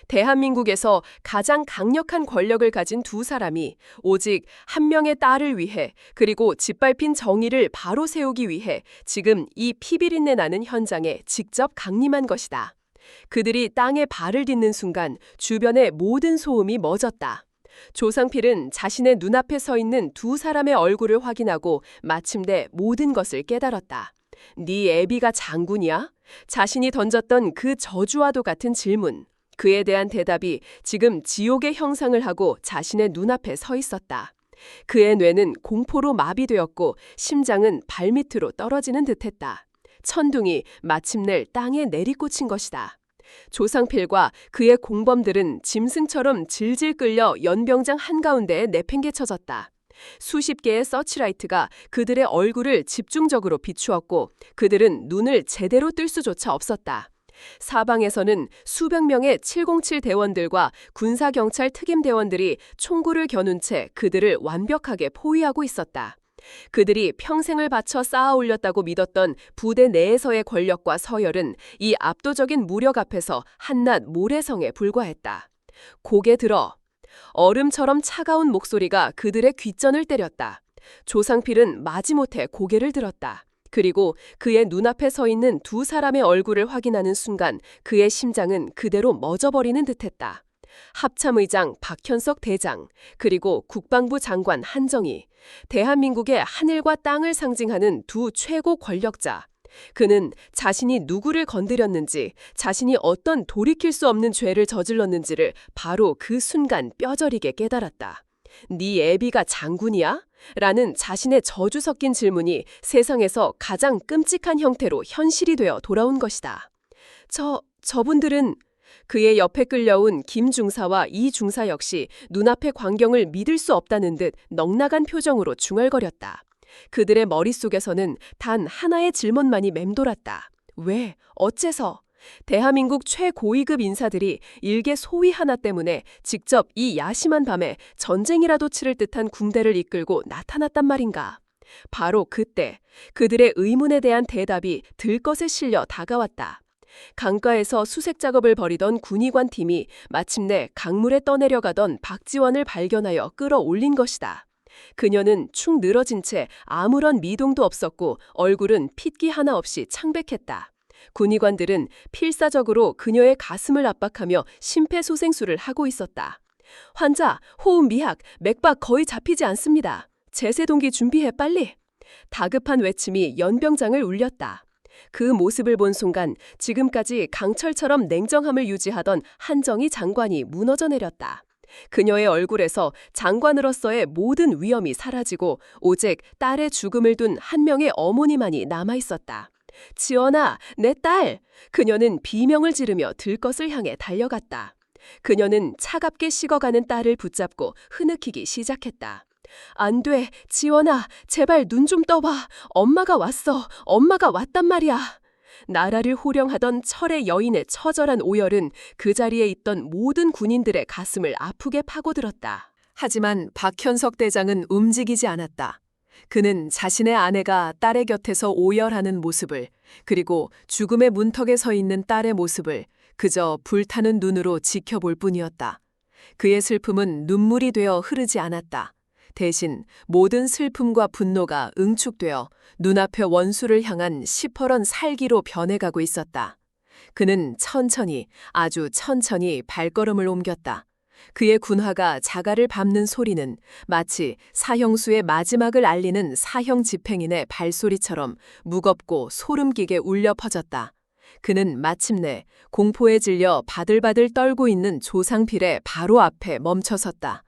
대한민국에서 가장 강력한 권력을 가진 2 사람이 오직 한 명의 딸을 위해 그리고 짓밟힌 정의를 바로 세우기 위해 지금 이 피비린내 나는 현장에 직접 강림한 것이다. 그들이 땅에 발을 딛는 순간 주변의 모든 소음이 멎었다. 조상필은 자신의 눈앞에 서 있는 2 사람의 얼굴을 확인하고 마침내 모든 것을 깨달았다. 네 애비가 장군이야? 자신이 던졌던 그 저주와도 같은 질문. 그에 대한 대답이 지금 지옥의 형상을 하고 자신의 눈앞에 서 있었다. 그의 뇌는 공포로 마비되었고 심장은 발밑으로 떨어지는 듯했다. 천둥이 마침내 땅에 내리꽂힌 것이다. 조상필과 그의 공범들은 짐승처럼 질질 끌려 연병장 한가운데에 내팽개쳐졌다. 수십 개의 서치라이트가 그들의 얼굴을 집중적으로 비추었고 그들은 눈을 제대로 뜰 수조차 없었다. 사방에서는 수백 명의 707 대원들과 군사경찰 특임대원들이 총구를 겨눈 채 그들을 완벽하게 포위하고 있었다. 그들이 평생을 바쳐 쌓아 올렸다고 믿었던 부대 내에서의 권력과 서열은 이 압도적인 무력 앞에서 한낱 모래성에 불과했다. 고개 들어. 얼음처럼 차가운 목소리가 그들의 귓전을 때렸다. 조상필은 마지못해 고개를 들었다. 그리고 그의 눈앞에 서 있는 2 사람의 얼굴을 확인하는 순간 그의 심장은 그대로 멎어버리는 듯했다. 합참의장 박현석 대장, 그리고 국방부 장관 한정희, 대한민국의 하늘과 땅을 상징하는 2 최고 권력자. 그는 자신이 누구를 건드렸는지, 자신이 어떤 돌이킬 수 없는 죄를 저질렀는지를 바로 그 순간 뼈저리게 깨달았다. 네 애비가 장군이야? 라는 자신의 저주 섞인 질문이 세상에서 가장 끔찍한 형태로 현실이 되어 돌아온 것이다. 저분들은 그의 옆에 끌려온 김 중사와 이 중사 역시 눈앞의 광경을 믿을 수 없다는 듯 넉나간 표정으로 중얼거렸다. 그들의 머릿속에서는 단 하나의 질문만이 맴돌았다. 왜? 어째서? 대한민국 최고위급 인사들이 일개 소위 하나 때문에 직접 이 야심한 밤에 전쟁이라도 치를 듯한 군대를 이끌고 나타났단 말인가. 바로 그때 그들의 의문에 대한 대답이 들것에 실려 다가왔다. 강가에서 수색 작업을 벌이던 군의관 팀이 마침내 강물에 떠내려가던 박지원을 발견하여 끌어올린 것이다. 그녀는 축 늘어진 채 아무런 미동도 없었고 얼굴은 핏기 하나 없이 창백했다. 군의관들은 필사적으로 그녀의 가슴을 압박하며 심폐소생술을 하고 있었다. 환자, 호흡 미약, 맥박 거의 잡히지 않습니다. 제세동기 준비해 빨리. 다급한 외침이 연병장을 울렸다. 그 모습을 본 순간 지금까지 강철처럼 냉정함을 유지하던 한정희 장관이 무너져 내렸다. 그녀의 얼굴에서 장관으로서의 모든 위엄이 사라지고 오직 딸의 죽음을 둔 한 명의 어머니만이 남아있었다. 지원아, 내 딸! 그녀는 비명을 지르며 들것을 향해 달려갔다. 그녀는 차갑게 식어가는 딸을 붙잡고 흐느끼기 시작했다. 안 돼, 지원아, 제발 눈 좀 떠봐. 엄마가 왔어. 엄마가 왔단 말이야. 나라를 호령하던 철의 여인의 처절한 오열은 그 자리에 있던 모든 군인들의 가슴을 아프게 파고들었다. 하지만 박현석 대장은 움직이지 않았다. 그는 자신의 아내가 딸의 곁에서 오열하는 모습을, 그리고 죽음의 문턱에 서 있는 딸의 모습을 그저 불타는 눈으로 지켜볼 뿐이었다. 그의 슬픔은 눈물이 되어 흐르지 않았다. 대신 모든 슬픔과 분노가 응축되어 눈앞의 원수를 향한 시퍼런 살기로 변해가고 있었다. 그는 천천히, 아주 천천히 발걸음을 옮겼다. 그의 군화가 자갈을 밟는 소리는 마치 사형수의 마지막을 알리는 사형 집행인의 발소리처럼 무겁고 소름끼게 울려 퍼졌다. 그는 마침내 공포에 질려 바들바들 떨고 있는 조상필의 바로 앞에 멈춰섰다.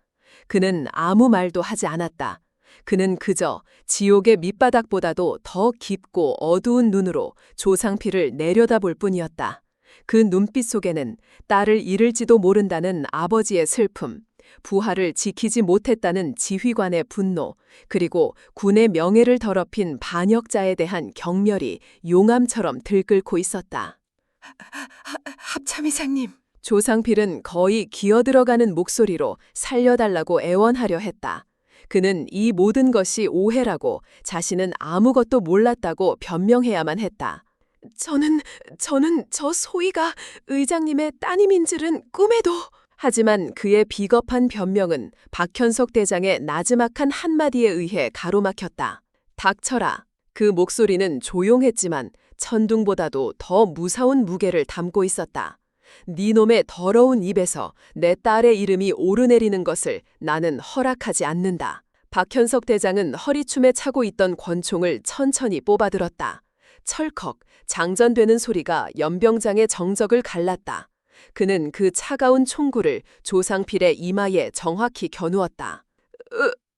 그는 아무 말도 하지 않았다. 그는 그저 지옥의 밑바닥보다도 더 깊고 어두운 눈으로 조상필을 내려다볼 뿐이었다. 그 눈빛 속에는 딸을 잃을지도 모른다는 아버지의 슬픔, 부하를 지키지 못했다는 지휘관의 분노, 그리고 군의 명예를 더럽힌 반역자에 대한 경멸이 용암처럼 들끓고 있었다. 합참의장님. 조상필은 거의 기어들어가는 목소리로 살려달라고 애원하려 했다. 그는 이 모든 것이 오해라고, 자신은 아무것도 몰랐다고 변명해야만 했다. 저는 저 소희가 의장님의 따님인 줄은 꿈에도. 하지만 그의 비겁한 변명은 박현석 대장의 나지막한 한마디에 의해 가로막혔다. 닥쳐라. 그 목소리는 조용했지만 천둥보다도 더 무서운 무게를 담고 있었다. 네 놈의 더러운 입에서 내 딸의 이름이 오르내리는 것을 나는 허락하지 않는다. 박현석 대장은 허리춤에 차고 있던 권총을 천천히 뽑아들었다. 철컥 장전되는 소리가 연병장의 정적을 갈랐다. 그는 그 차가운 총구를 조상필의 이마에 정확히 겨누었다.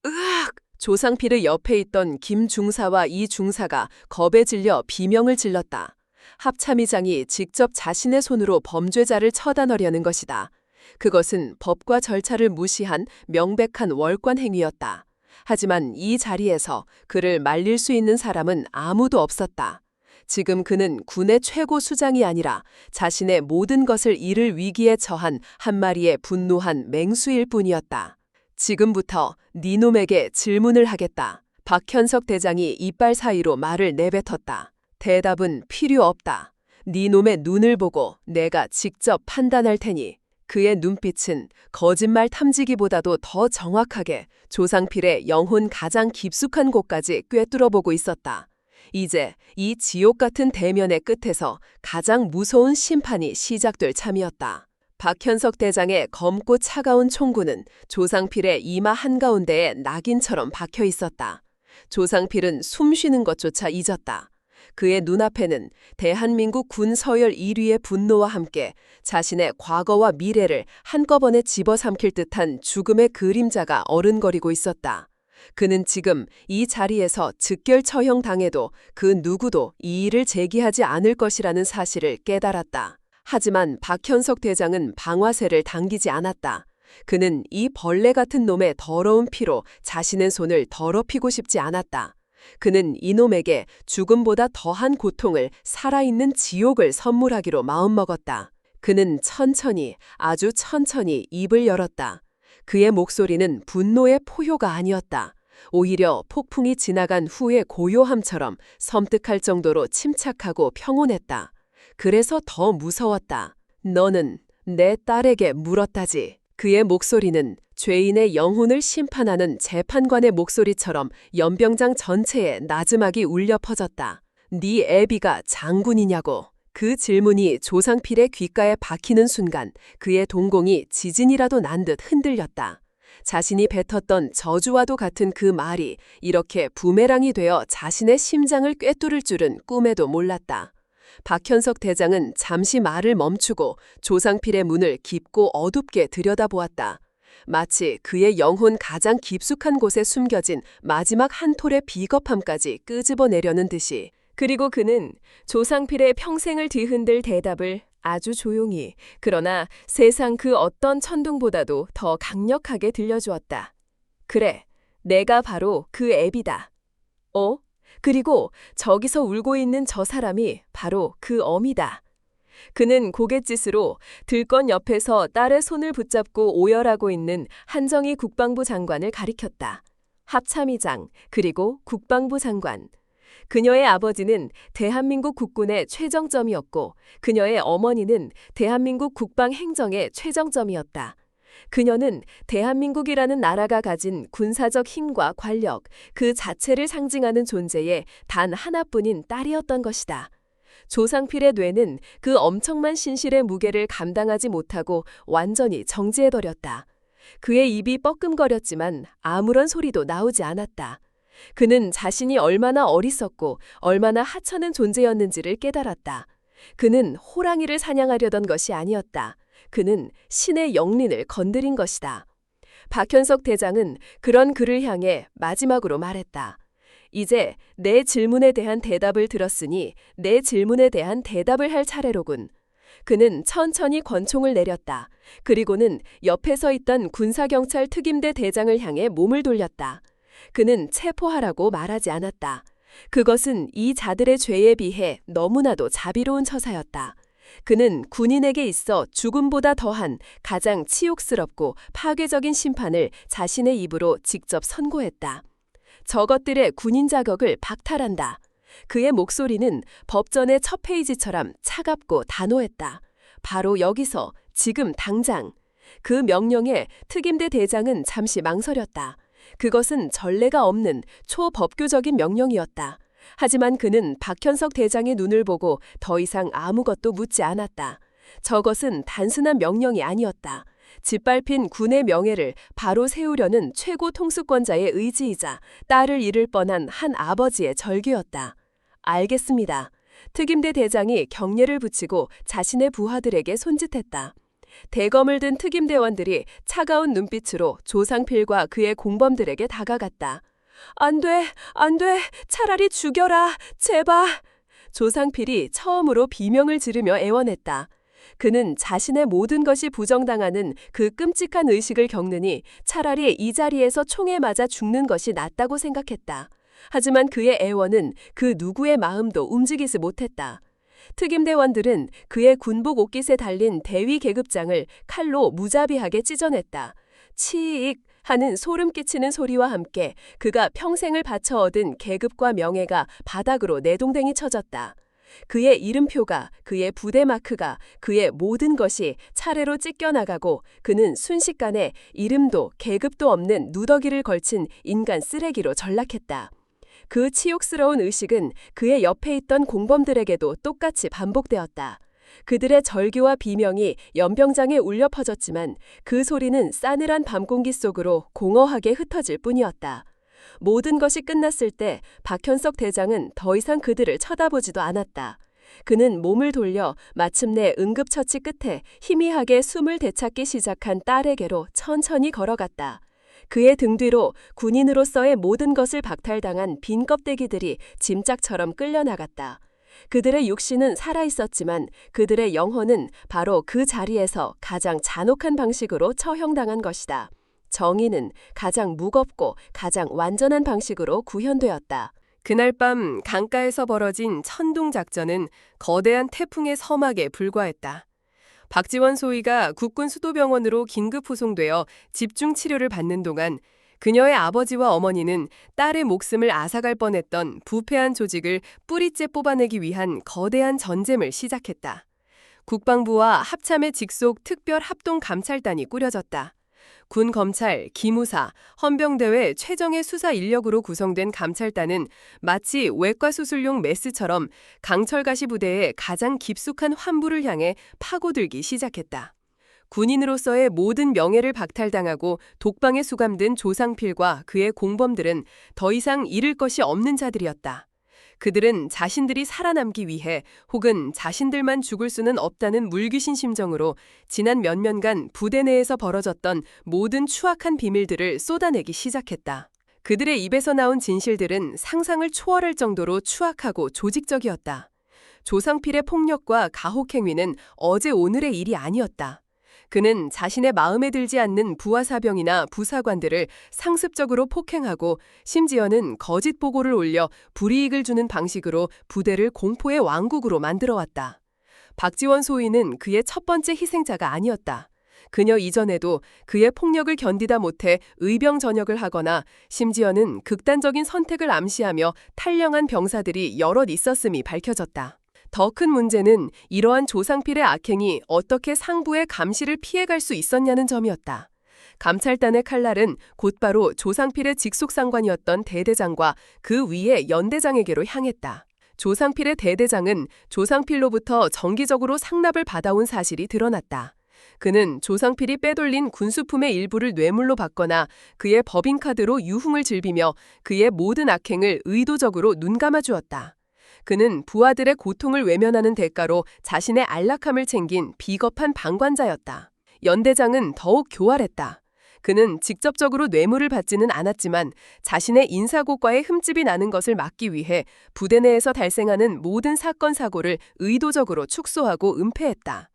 으악! 조상필의 옆에 있던 김 중사와 이 중사가 겁에 질려 비명을 질렀다. 합참의장이 직접 자신의 손으로 범죄자를 처단하려는 것이다. 그것은 법과 절차를 무시한 명백한 월권 행위였다. 하지만 이 자리에서 그를 말릴 수 있는 사람은 아무도 없었다. 지금 그는 군의 최고 수장이 아니라 자신의 모든 것을 잃을 위기에 처한 한 마리의 분노한 맹수일 뿐이었다. 지금부터 네 놈에게 질문을 하겠다. 박현석 대장이 이빨 사이로 말을 내뱉었다. 대답은 필요 없다. 네 놈의 눈을 보고 내가 직접 판단할 테니. 그의 눈빛은 거짓말 탐지기보다도 더 정확하게 조상필의 영혼 가장 깊숙한 곳까지 꿰뚫어보고 있었다. 이제 이 지옥 같은 대면의 끝에서 가장 무서운 심판이 시작될 참이었다. 박현석 대장의 검고 차가운 총구는 조상필의 이마 한가운데에 낙인처럼 박혀 있었다. 조상필은 숨 쉬는 것조차 잊었다. 그의 눈앞에는 대한민국 군 서열 1위의 분노와 함께 자신의 과거와 미래를 한꺼번에 집어삼킬 듯한 죽음의 그림자가 어른거리고 있었다. 그는 지금 이 자리에서 즉결 처형당해도 그 누구도 이의를 제기하지 않을 것이라는 사실을 깨달았다. 하지만 박현석 대장은 방아쇠를 당기지 않았다. 그는 이 벌레 같은 놈의 더러운 피로 자신의 손을 더럽히고 싶지 않았다. 그는 이놈에게 죽음보다 더한 고통을, 살아있는 지옥을 선물하기로 마음먹었다. 그는 천천히, 아주 천천히 입을 열었다. 그의 목소리는 분노의 포효가 아니었다. 오히려 폭풍이 지나간 후의 고요함처럼 섬뜩할 정도로 침착하고 평온했다. 그래서 더 무서웠다. 너는 내 딸에게 물었다지. 그의 목소리는 죄인의 영혼을 심판하는 재판관의 목소리처럼 연병장 전체에 나지막이 울려 퍼졌다. 네 애비가 장군이냐고. 그 질문이 조상필의 귓가에 박히는 순간 그의 동공이 지진이라도 난 듯 흔들렸다. 자신이 뱉었던 저주와도 같은 그 말이 이렇게 부메랑이 되어 자신의 심장을 꿰뚫을 줄은 꿈에도 몰랐다. 박현석 대장은 잠시 말을 멈추고 조상필의 문을 깊고 어둡게 들여다보았다. 마치 그의 영혼 가장 깊숙한 곳에 숨겨진 마지막 한 톨의 비겁함까지 끄집어내려는 듯이. 그리고 그는 조상필의 평생을 뒤흔들 대답을 아주 조용히, 그러나 세상 그 어떤 천둥보다도 더 강력하게 들려주었다. 그래, 내가 바로 그 애비다. 어? 그리고 저기서 울고 있는 저 사람이 바로 그 어미다. 그는 고갯짓으로 들건 옆에서 딸의 손을 붙잡고 오열하고 있는 한정희 국방부 장관을 가리켰다. 합참의장, 그리고 국방부 장관. 그녀의 아버지는 대한민국 국군의 최정점이었고 그녀의 어머니는 대한민국 국방 행정의 최정점이었다. 그녀는 대한민국이라는 나라가 가진 군사적 힘과 권력, 그 자체를 상징하는 존재의 단 하나뿐인 딸이었던 것이다. 조상필의 뇌는 그 엄청난 신실의 무게를 감당하지 못하고 완전히 정지해버렸다. 그의 입이 뻐끔거렸지만 아무런 소리도 나오지 않았다. 그는 자신이 얼마나 어리석고 얼마나 하찮은 존재였는지를 깨달았다. 그는 호랑이를 사냥하려던 것이 아니었다. 그는 신의 영린을 건드린 것이다. 박현석 대장은 그런 그를 향해 마지막으로 말했다. 이제 내 질문에 대한 대답을 들었으니 내 질문에 대한 대답을 할 차례로군. 그는 천천히 권총을 내렸다. 그리고는 옆에 서 있던 군사경찰 특임대 대장을 향해 몸을 돌렸다. 그는 체포하라고 말하지 않았다. 그것은 이 자들의 죄에 비해 너무나도 자비로운 처사였다. 그는 군인에게 있어 죽음보다 더한 가장 치욕스럽고 파괴적인 심판을 자신의 입으로 직접 선고했다. 저것들의 군인 자격을 박탈한다. 그의 목소리는 법전의 첫 페이지처럼 차갑고 단호했다. 바로 여기서, 지금 당장. 그 명령에 특임대 대장은 잠시 망설였다. 그것은 전례가 없는 초법교적인 명령이었다. 하지만 그는 박현석 대장의 눈을 보고 더 이상 아무것도 묻지 않았다. 저것은 단순한 명령이 아니었다. 짓밟힌 군의 명예를 바로 세우려는 최고 통수권자의 의지이자 딸을 잃을 뻔한 한 아버지의 절규였다. 알겠습니다. 특임대 대장이 경례를 붙이고 자신의 부하들에게 손짓했다. 대검을 든 특임대원들이 차가운 눈빛으로 조상필과 그의 공범들에게 다가갔다. 안 돼, 안 돼, 차라리 죽여라, 제발. 조상필이 처음으로 비명을 지르며 애원했다. 그는 자신의 모든 것이 부정당하는 그 끔찍한 의식을 겪느니 차라리 이 자리에서 총에 맞아 죽는 것이 낫다고 생각했다. 하지만 그의 애원은 그 누구의 마음도 움직이지 못했다. 특임대원들은 그의 군복 옷깃에 달린 대위 계급장을 칼로 무자비하게 찢어냈다. 치익 하는 소름 끼치는 소리와 함께 그가 평생을 바쳐 얻은 계급과 명예가 바닥으로 내동댕이 쳐졌다. 그의 이름표가, 그의 부대 마크가, 그의 모든 것이 차례로 찢겨나가고 그는 순식간에 이름도 계급도 없는 누더기를 걸친 인간 쓰레기로 전락했다. 그 치욕스러운 의식은 그의 옆에 있던 공범들에게도 똑같이 반복되었다. 그들의 절규와 비명이 연병장에 울려 퍼졌지만 그 소리는 싸늘한 밤 공기 속으로 공허하게 흩어질 뿐이었다. 모든 것이 끝났을 때 박현석 대장은 더 이상 그들을 쳐다보지도 않았다. 그는 몸을 돌려 마침내 응급처치 끝에 희미하게 숨을 되찾기 시작한 딸에게로 천천히 걸어갔다. 그의 등 뒤로 군인으로서의 모든 것을 박탈당한 빈 껍데기들이 짐짝처럼 끌려나갔다. 그들의 육신은 살아있었지만 그들의 영혼은 바로 그 자리에서 가장 잔혹한 방식으로 처형당한 것이다. 정의는 가장 무겁고 가장 완전한 방식으로 구현되었다. 그날 밤 강가에서 벌어진 천둥작전은 거대한 태풍의 서막에 불과했다. 박지원 소위가 국군 수도병원으로 긴급 후송되어 집중 치료를 받는 동안 그녀의 아버지와 어머니는 딸의 목숨을 앗아갈 뻔했던 부패한 조직을 뿌리째 뽑아내기 위한 거대한 전쟁을 시작했다. 국방부와 합참의 직속 특별합동감찰단이 꾸려졌다. 군 검찰, 기무사, 헌병대회 최정예 수사 인력으로 구성된 감찰단은 마치 외과 수술용 메스처럼 강철가시 부대의 가장 깊숙한 환부를 향해 파고들기 시작했다. 군인으로서의 모든 명예를 박탈당하고 독방에 수감된 조상필과 그의 공범들은 더 이상 잃을 것이 없는 자들이었다. 그들은 자신들이 살아남기 위해 혹은 자신들만 죽을 수는 없다는 물귀신 심정으로 지난 몇 년간 부대 내에서 벌어졌던 모든 추악한 비밀들을 쏟아내기 시작했다. 그들의 입에서 나온 진실들은 상상을 초월할 정도로 추악하고 조직적이었다. 조상필의 폭력과 가혹행위는 어제 오늘의 일이 아니었다. 그는 자신의 마음에 들지 않는 부하사병이나 부사관들을 상습적으로 폭행하고 심지어는 거짓 보고를 올려 불이익을 주는 방식으로 부대를 공포의 왕국으로 만들어왔다. 박지원 소위는 그의 첫 번째 희생자가 아니었다. 그녀 이전에도 그의 폭력을 견디다 못해 의병 전역을 하거나 심지어는 극단적인 선택을 암시하며 탈영한 병사들이 여럿 있었음이 밝혀졌다. 더 큰 문제는 이러한 조상필의 악행이 어떻게 상부의 감시를 피해갈 수 있었냐는 점이었다. 감찰단의 칼날은 곧바로 조상필의 직속 상관이었던 대대장과 그 위의 연대장에게로 향했다. 조상필의 대대장은 조상필로부터 정기적으로 상납을 받아온 사실이 드러났다. 그는 조상필이 빼돌린 군수품의 일부를 뇌물로 받거나 그의 법인카드로 유흥을 즐기며 그의 모든 악행을 의도적으로 눈감아 주었다. 그는 부하들의 고통을 외면하는 대가로 자신의 안락함을 챙긴 비겁한 방관자였다. 연대장은 더욱 교활했다. 그는 직접적으로 뇌물을 받지는 않았지만 자신의 인사고과에 흠집이 나는 것을 막기 위해 부대 내에서 발생하는 모든 사건 사고를 의도적으로 축소하고 은폐했다.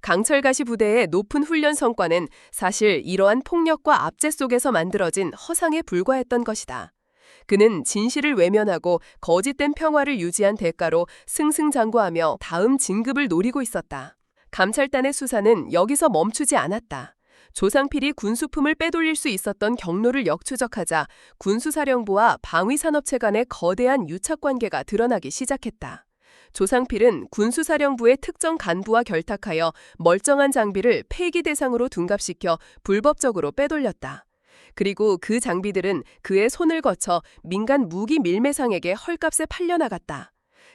강철가시 부대의 높은 훈련 성과는 사실 이러한 폭력과 압제 속에서 만들어진 허상에 불과했던 것이다. 그는 진실을 외면하고 거짓된 평화를 유지한 대가로 승승장구하며 다음 진급을 노리고 있었다. 감찰단의 수사는 여기서 멈추지 않았다. 조상필이 군수품을 빼돌릴 수 있었던 경로를 역추적하자 군수사령부와 방위산업체 간의 거대한 유착관계가 드러나기 시작했다. 조상필은 군수사령부의 특정 간부와 결탁하여 멀쩡한 장비를 폐기 대상으로 둔갑시켜 불법적으로 빼돌렸다. 그리고 그 장비들은 그의 손을 거쳐 민간 무기 밀매상에게 헐값에 팔려나갔다.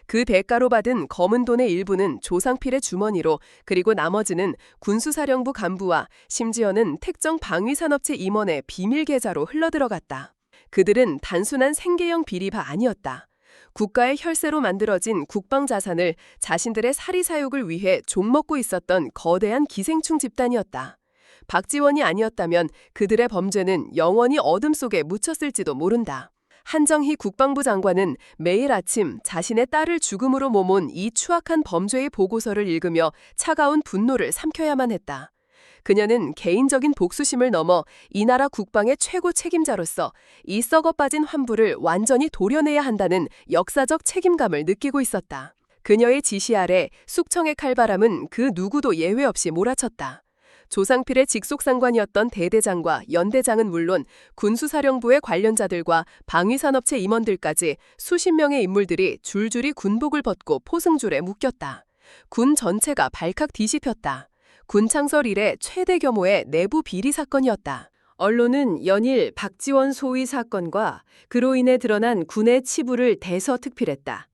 그 대가로 받은 검은 돈의 일부는 조상필의 주머니로, 그리고 나머지는 군수사령부 간부와 심지어는 특정 방위산업체 임원의 비밀 계좌로 흘러들어갔다. 그들은 단순한 생계형 비리가 아니었다. 국가의 혈세로 만들어진 국방자산을 자신들의 사리사욕을 위해 좀먹고 있었던 거대한 기생충 집단이었다. 박지원이 아니었다면 그들의 범죄는 영원히 어둠 속에 묻혔을지도 모른다. 한정희 국방부 장관은 매일 아침 자신의 딸을 죽음으로 몸은 이 추악한 범죄의 보고서를 읽으며 차가운 분노를 삼켜야만 했다. 그녀는 개인적인 복수심을 넘어 이 나라 국방의 최고 책임자로서 이 썩어 빠진 환부를 완전히 도려내야 한다는 역사적 책임감을 느끼고 있었다. 그녀의 지시 아래 숙청의 칼바람은 그 누구도 예외 없이 몰아쳤다. 조상필의 직속상관이었던 대대장과 연대장은 물론 군수사령부의 관련자들과 방위산업체 임원들까지 수십 명의 인물들이 줄줄이 군복을 벗고 포승줄에 묶였다. 군 전체가 발칵 뒤집혔다. 군 창설 이래 최대 규모의 내부 비리 사건이었다. 언론은 연일 박지원 소위 사건과 그로 인해 드러난 군의 치부를 대서특필했다.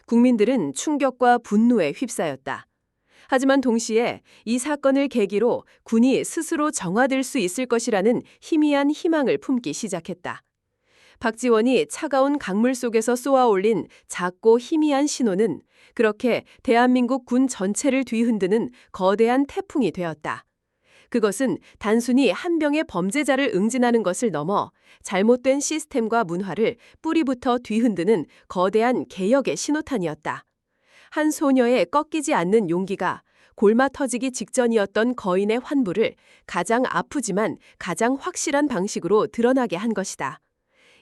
국민들은 충격과 분노에 휩싸였다. 하지만 동시에 이 사건을 계기로 군이 스스로 정화될 수 있을 것이라는 희미한 희망을 품기 시작했다. 박지원이 차가운 강물 속에서 쏘아올린 작고 희미한 신호는 그렇게 대한민국 군 전체를 뒤흔드는 거대한 태풍이 되었다. 그것은 단순히 한 명의 범죄자를 응징하는 것을 넘어 잘못된 시스템과 문화를 뿌리부터 뒤흔드는 거대한 개혁의 신호탄이었다. 한 소녀의 꺾이지 않는 용기가 골마 터지기 직전이었던 거인의 환부를 가장 아프지만 가장 확실한 방식으로 드러나게 한 것이다.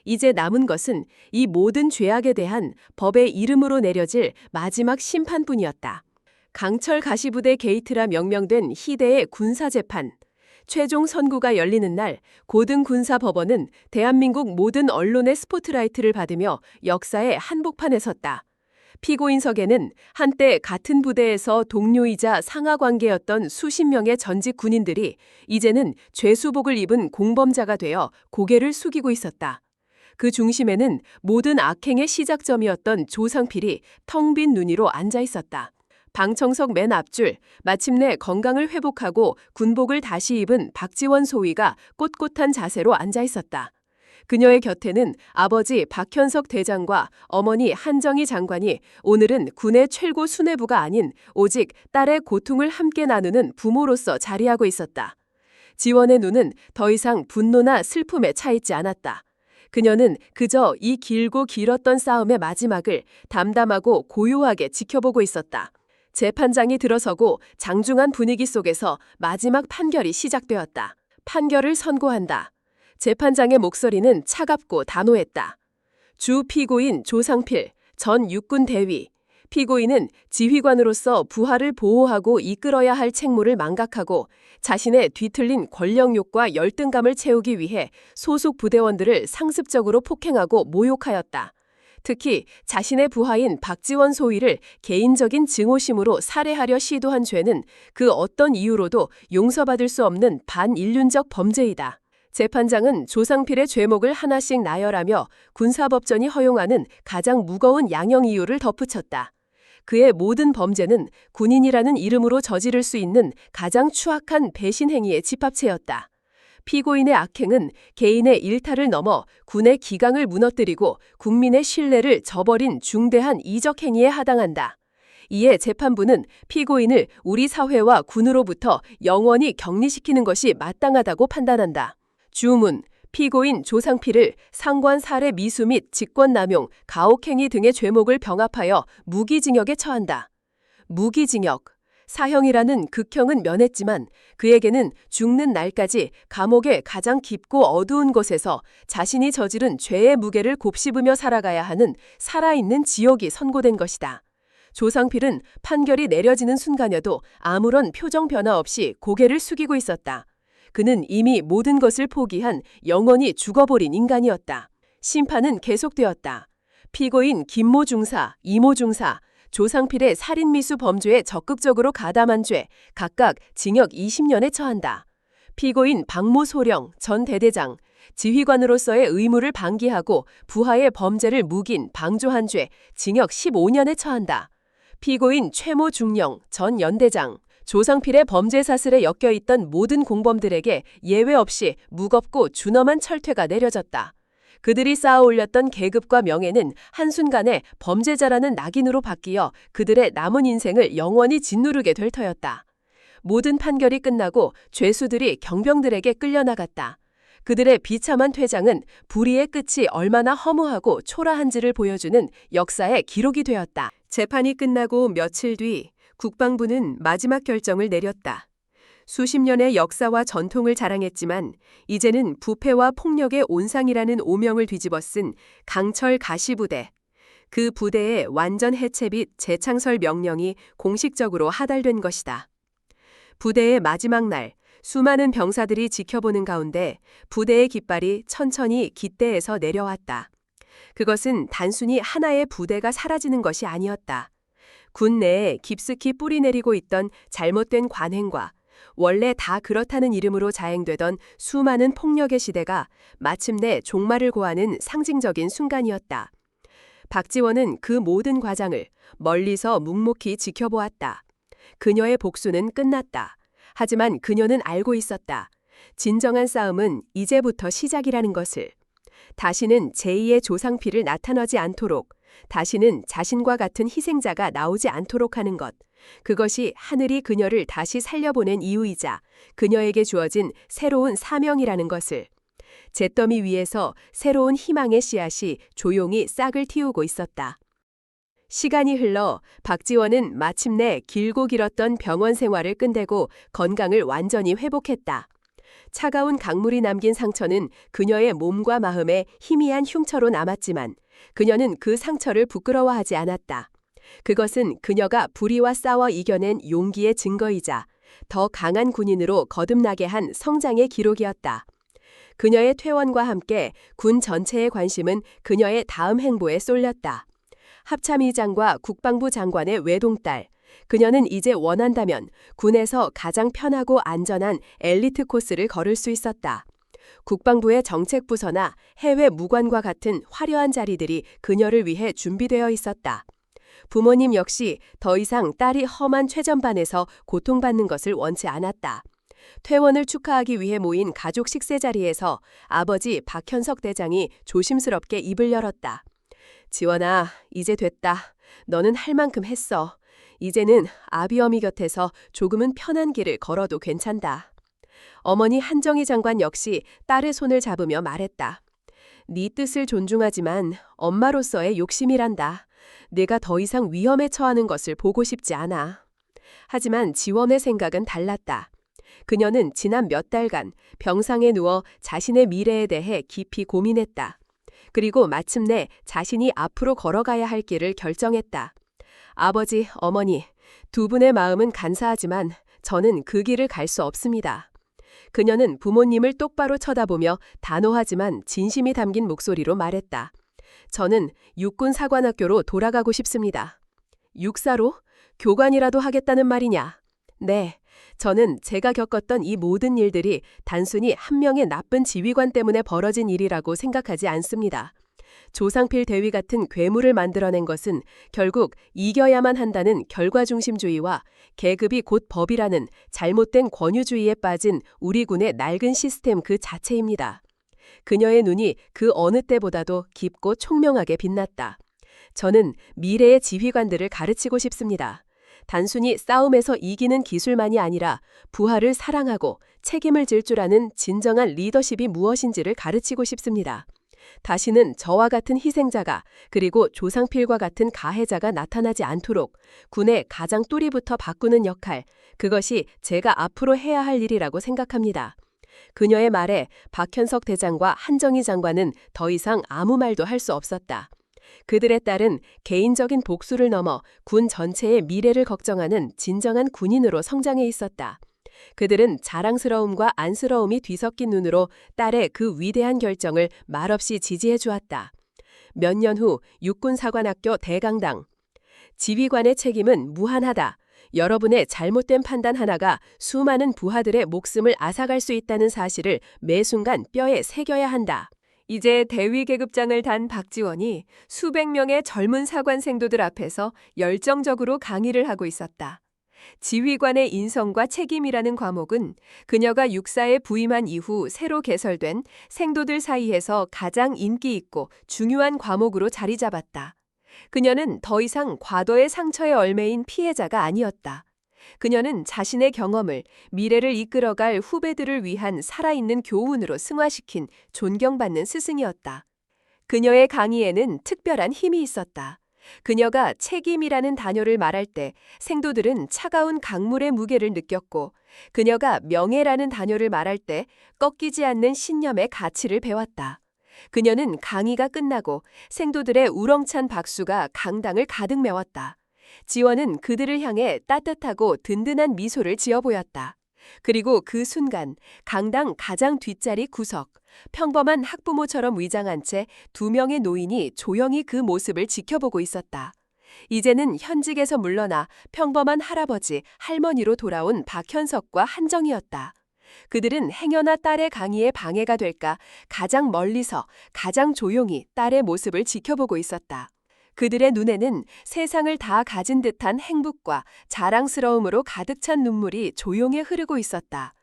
이제 남은 것은 이 모든 죄악에 대한 법의 이름으로 내려질 마지막 심판뿐이었다. 강철 가시부대 게이트라 명명된 희대의 군사재판. 최종 선고가 열리는 날 고등군사법원은 대한민국 모든 언론의 스포트라이트를 받으며 역사의 한복판에 섰다. 피고인석에는 한때 같은 부대에서 동료이자 상하관계였던 수십 명의 전직 군인들이 이제는 죄수복을 입은 공범자가 되어 고개를 숙이고 있었다. 그 중심에는 모든 악행의 시작점이었던 조상필이 텅 빈 눈이로 앉아 있었다. 방청석 맨 앞줄, 마침내 건강을 회복하고 군복을 다시 입은 박지원 소위가 꼿꼿한 자세로 앉아 있었다. 그녀의 곁에는 아버지 박현석 대장과 어머니 한정희 장관이 오늘은 군의 최고 수뇌부가 아닌 오직 딸의 고통을 함께 나누는 부모로서 자리하고 있었다. 지원의 눈은 더 이상 분노나 슬픔에 차 있지 않았다. 그녀는 그저 이 길고 길었던 싸움의 마지막을 담담하고 고요하게 지켜보고 있었다. 재판장이 들어서고 장중한 분위기 속에서 마지막 판결이 시작되었다. 판결을 선고한다. 재판장의 목소리는 차갑고 단호했다. 주 피고인 조상필 전 육군 대위. 피고인은 지휘관으로서 부하를 보호하고 이끌어야 할 책무를 망각하고 자신의 뒤틀린 권력욕과 열등감을 채우기 위해 소속 부대원들을 상습적으로 폭행하고 모욕하였다. 특히 자신의 부하인 박지원 소위를 개인적인 증오심으로 살해하려 시도한 죄는 그 어떤 이유로도 용서받을 수 없는 반인륜적 범죄이다. 재판장은 조상필의 죄목을 하나씩 나열하며 군사법전이 허용하는 가장 무거운 양형 이유를 덧붙였다. 그의 모든 범죄는 군인이라는 이름으로 저지를 수 있는 가장 추악한 배신 행위의 집합체였다. 피고인의 악행은 개인의 일탈을 넘어 군의 기강을 무너뜨리고 국민의 신뢰를 저버린 중대한 이적 행위에 해당한다. 이에 재판부는 피고인을 우리 사회와 군으로부터 영원히 격리시키는 것이 마땅하다고 판단한다. 주문, 피고인 조상필을 상관 살해 미수 및 직권남용, 가혹행위 등의 죄목을 병합하여 무기징역에 처한다. 무기징역, 사형이라는 극형은 면했지만 그에게는 죽는 날까지 감옥의 가장 깊고 어두운 곳에서 자신이 저지른 죄의 무게를 곱씹으며 살아가야 하는 살아있는 지옥이 선고된 것이다. 조상필은 판결이 내려지는 순간여도 아무런 표정 변화 없이 고개를 숙이고 있었다. 그는 이미 모든 것을 포기한 영원히 죽어버린 인간이었다. 심판은 계속되었다. 피고인 김모 중사, 이모 중사, 조상필의 살인미수 범죄에 적극적으로 가담한 죄, 각각 징역 20년에 처한다. 피고인 박모 소령 전 대대장, 지휘관으로서의 의무를 방기하고 부하의 범죄를 묵인, 방조한 죄, 징역 15년에 처한다. 피고인 최모 중령 전 연대장, 조상필의 범죄 사슬에 엮여있던 모든 공범들에게 예외 없이 무겁고 준엄한 철퇴가 내려졌다. 그들이 쌓아올렸던 계급과 명예는 한순간에 범죄자라는 낙인으로 바뀌어 그들의 남은 인생을 영원히 짓누르게 될 터였다. 모든 판결이 끝나고 죄수들이 경병들에게 끌려나갔다. 그들의 비참한 퇴장은 불의의 끝이 얼마나 허무하고 초라한지를 보여주는 역사의 기록이 되었다. 재판이 끝나고 며칠 뒤 국방부는 마지막 결정을 내렸다. 수십 년의 역사와 전통을 자랑했지만 이제는 부패와 폭력의 온상이라는 오명을 뒤집어쓴 강철 가시부대. 그 부대의 완전 해체 및 재창설 명령이 공식적으로 하달된 것이다. 부대의 마지막 날, 수많은 병사들이 지켜보는 가운데 부대의 깃발이 천천히 깃대에서 내려왔다. 그것은 단순히 하나의 부대가 사라지는 것이 아니었다. 군 내에 깊숙이 뿌리 내리고 있던 잘못된 관행과 원래 다 그렇다는 이름으로 자행되던 수많은 폭력의 시대가 마침내 종말을 고하는 상징적인 순간이었다. 박지원은 그 모든 과정을 멀리서 묵묵히 지켜보았다. 그녀의 복수는 끝났다. 하지만 그녀는 알고 있었다. 진정한 싸움은 이제부터 시작이라는 것을. 다시는 제2의 조상필을 나타나지 않도록, 다시는 자신과 같은 희생자가 나오지 않도록 하는 것. 그것이 하늘이 그녀를 다시 살려보낸 이유이자 그녀에게 주어진 새로운 사명이라는 것을. 잿더미 위에서 새로운 희망의 씨앗이 조용히 싹을 틔우고 있었다. 시간이 흘러 박지원은 마침내 길고 길었던 병원 생활을 끝내고 건강을 완전히 회복했다. 차가운 강물이 남긴 상처는 그녀의 몸과 마음에 희미한 흉터로 남았지만 그녀는 그 상처를 부끄러워하지 않았다. 그것은 그녀가 불의와 싸워 이겨낸 용기의 증거이자 더 강한 군인으로 거듭나게 한 성장의 기록이었다. 그녀의 퇴원과 함께 군 전체의 관심은 그녀의 다음 행보에 쏠렸다. 합참의장과 국방부 장관의 외동딸. 그녀는 이제 원한다면 군에서 가장 편하고 안전한 엘리트 코스를 걸을 수 있었다. 국방부의 정책부서나 해외 무관과 같은 화려한 자리들이 그녀를 위해 준비되어 있었다. 부모님 역시 더 이상 딸이 험한 최전반에서 고통받는 것을 원치 않았다. 퇴원을 축하하기 위해 모인 가족 식세 자리에서 아버지 박현석 대장이 조심스럽게 입을 열었다. 지원아, 이제 됐다. 너는 할 만큼 했어. 이제는 아비 어미 곁에서 조금은 편한 길을 걸어도 괜찮다. 어머니 한정희 장관 역시 딸의 손을 잡으며 말했다. 네 뜻을 존중하지만 엄마로서의 욕심이란다. 내가 더 이상 위험에 처하는 것을 보고 싶지 않아. 하지만 지원의 생각은 달랐다. 그녀는 지난 몇 달간 병상에 누워 자신의 미래에 대해 깊이 고민했다. 그리고 마침내 자신이 앞으로 걸어가야 할 길을 결정했다. 아버지, 어머니, 두 분의 마음은 간사하지만 저는 그 길을 갈 수 없습니다. 그녀는 부모님을 똑바로 쳐다보며 단호하지만 진심이 담긴 목소리로 말했다. 저는 육군사관학교로 돌아가고 싶습니다. 육사로? 교관이라도 하겠다는 말이냐? 네, 저는 제가 겪었던 이 모든 일들이 단순히 한 명의 나쁜 지휘관 때문에 벌어진 일이라고 생각하지 않습니다. 조상필 대위 같은 괴물을 만들어낸 것은 결국 이겨야만 한다는 결과중심주의와 계급이 곧 법이라는 잘못된 권유주의에 빠진 우리 군의 낡은 시스템 그 자체입니다. 그녀의 눈이 그 어느 때보다도 깊고 총명하게 빛났다. 저는 미래의 지휘관들을 가르치고 싶습니다. 단순히 싸움에서 이기는 기술만이 아니라 부하를 사랑하고 책임을 질 줄 아는 진정한 리더십이 무엇인지를 가르치고 싶습니다. 다시는 저와 같은 희생자가 그리고 조상필과 같은 가해자가 나타나지 않도록 군의 가장 뿌리부터 바꾸는 역할, 그것이 제가 앞으로 해야 할 일이라고 생각합니다. 그녀의 말에 박현석 대장과 한정희 장관은 더 이상 아무 말도 할 수 없었다. 그들의 딸은 개인적인 복수를 넘어 군 전체의 미래를 걱정하는 진정한 군인으로 성장해 있었다. 그들은 자랑스러움과 안쓰러움이 뒤섞인 눈으로 딸의 그 위대한 결정을 말없이 지지해 주었다. 몇 년 후 육군사관학교 대강당. 지휘관의 책임은 무한하다. 여러분의 잘못된 판단 하나가 수많은 부하들의 목숨을 앗아갈 수 있다는 사실을 매 순간 뼈에 새겨야 한다. 이제 대위 계급장을 단 박지원이 수백 명의 젊은 사관생도들 앞에서 열정적으로 강의를 하고 있었다. 지휘관의 인성과 책임이라는 과목은 그녀가 육사에 부임한 이후 새로 개설된 생도들 사이에서 가장 인기 있고 중요한 과목으로 자리 잡았다. 그녀는 더 이상 과거의 상처에 얽매인 피해자가 아니었다. 그녀는 자신의 경험을 미래를 이끌어갈 후배들을 위한 살아있는 교훈으로 승화시킨 존경받는 스승이었다. 그녀의 강의에는 특별한 힘이 있었다. 그녀가 책임이라는 단어를 말할 때 생도들은 차가운 강물의 무게를 느꼈고, 그녀가 명예라는 단어를 말할 때 꺾이지 않는 신념의 가치를 배웠다. 그녀는 강의가 끝나고 생도들의 우렁찬 박수가 강당을 가득 메웠다. 지원은 그들을 향해 따뜻하고 든든한 미소를 지어 보였다. 그리고 그 순간 강당 가장 뒷자리 구석, 평범한 학부모처럼 위장한 채 두 명의 노인이 조용히 그 모습을 지켜보고 있었다. 이제는 현직에서 물러나 평범한 할아버지, 할머니로 돌아온 박현석과 한정이었다. 그들은 행여나 딸의 강의에 방해가 될까 가장 멀리서 가장 조용히 딸의 모습을 지켜보고 있었다. 그들의 눈에는 세상을 다 가진 듯한 행복과 자랑스러움으로 가득 찬 눈물이 조용히 흐르고 있었다.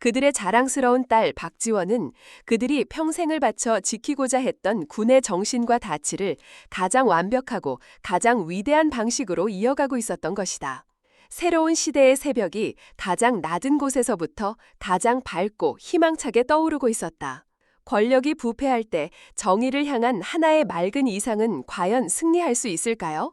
그들의 자랑스러운 딸 박지원은 그들이 평생을 바쳐 지키고자 했던 군의 정신과 다치를 가장 완벽하고 가장 위대한 방식으로 이어가고 있었던 것이다. 새로운 시대의 새벽이 가장 낮은 곳에서부터 가장 밝고 희망차게 떠오르고 있었다. 권력이 부패할 때 정의를 향한 하나의 맑은 이상은 과연 승리할 수 있을까요?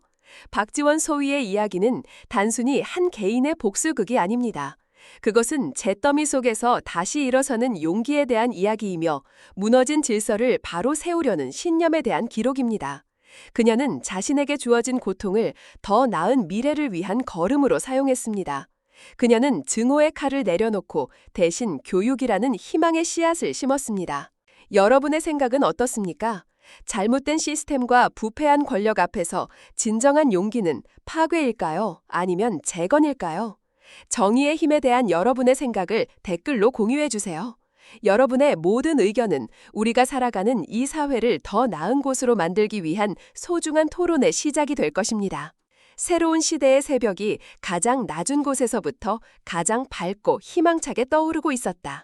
박지원 소위의 이야기는 단순히 한 개인의 복수극이 아닙니다. 그것은 잿더미 속에서 다시 일어서는 용기에 대한 이야기이며 무너진 질서를 바로 세우려는 신념에 대한 기록입니다. 그녀는 자신에게 주어진 고통을 더 나은 미래를 위한 걸음으로 사용했습니다. 그녀는 증오의 칼을 내려놓고 대신 교육이라는 희망의 씨앗을 심었습니다. 여러분의 생각은 어떻습니까? 잘못된 시스템과 부패한 권력 앞에서 진정한 용기는 파괴일까요? 아니면 재건일까요? 정의의 힘에 대한 여러분의 생각을 댓글로 공유해 주세요. 여러분의 모든 의견은 우리가 살아가는 이 사회를 더 나은 곳으로 만들기 위한 소중한 토론의 시작이 될 것입니다. 새로운 시대의 새벽이 가장 낮은 곳에서부터 가장 밝고 희망차게 떠오르고 있었다.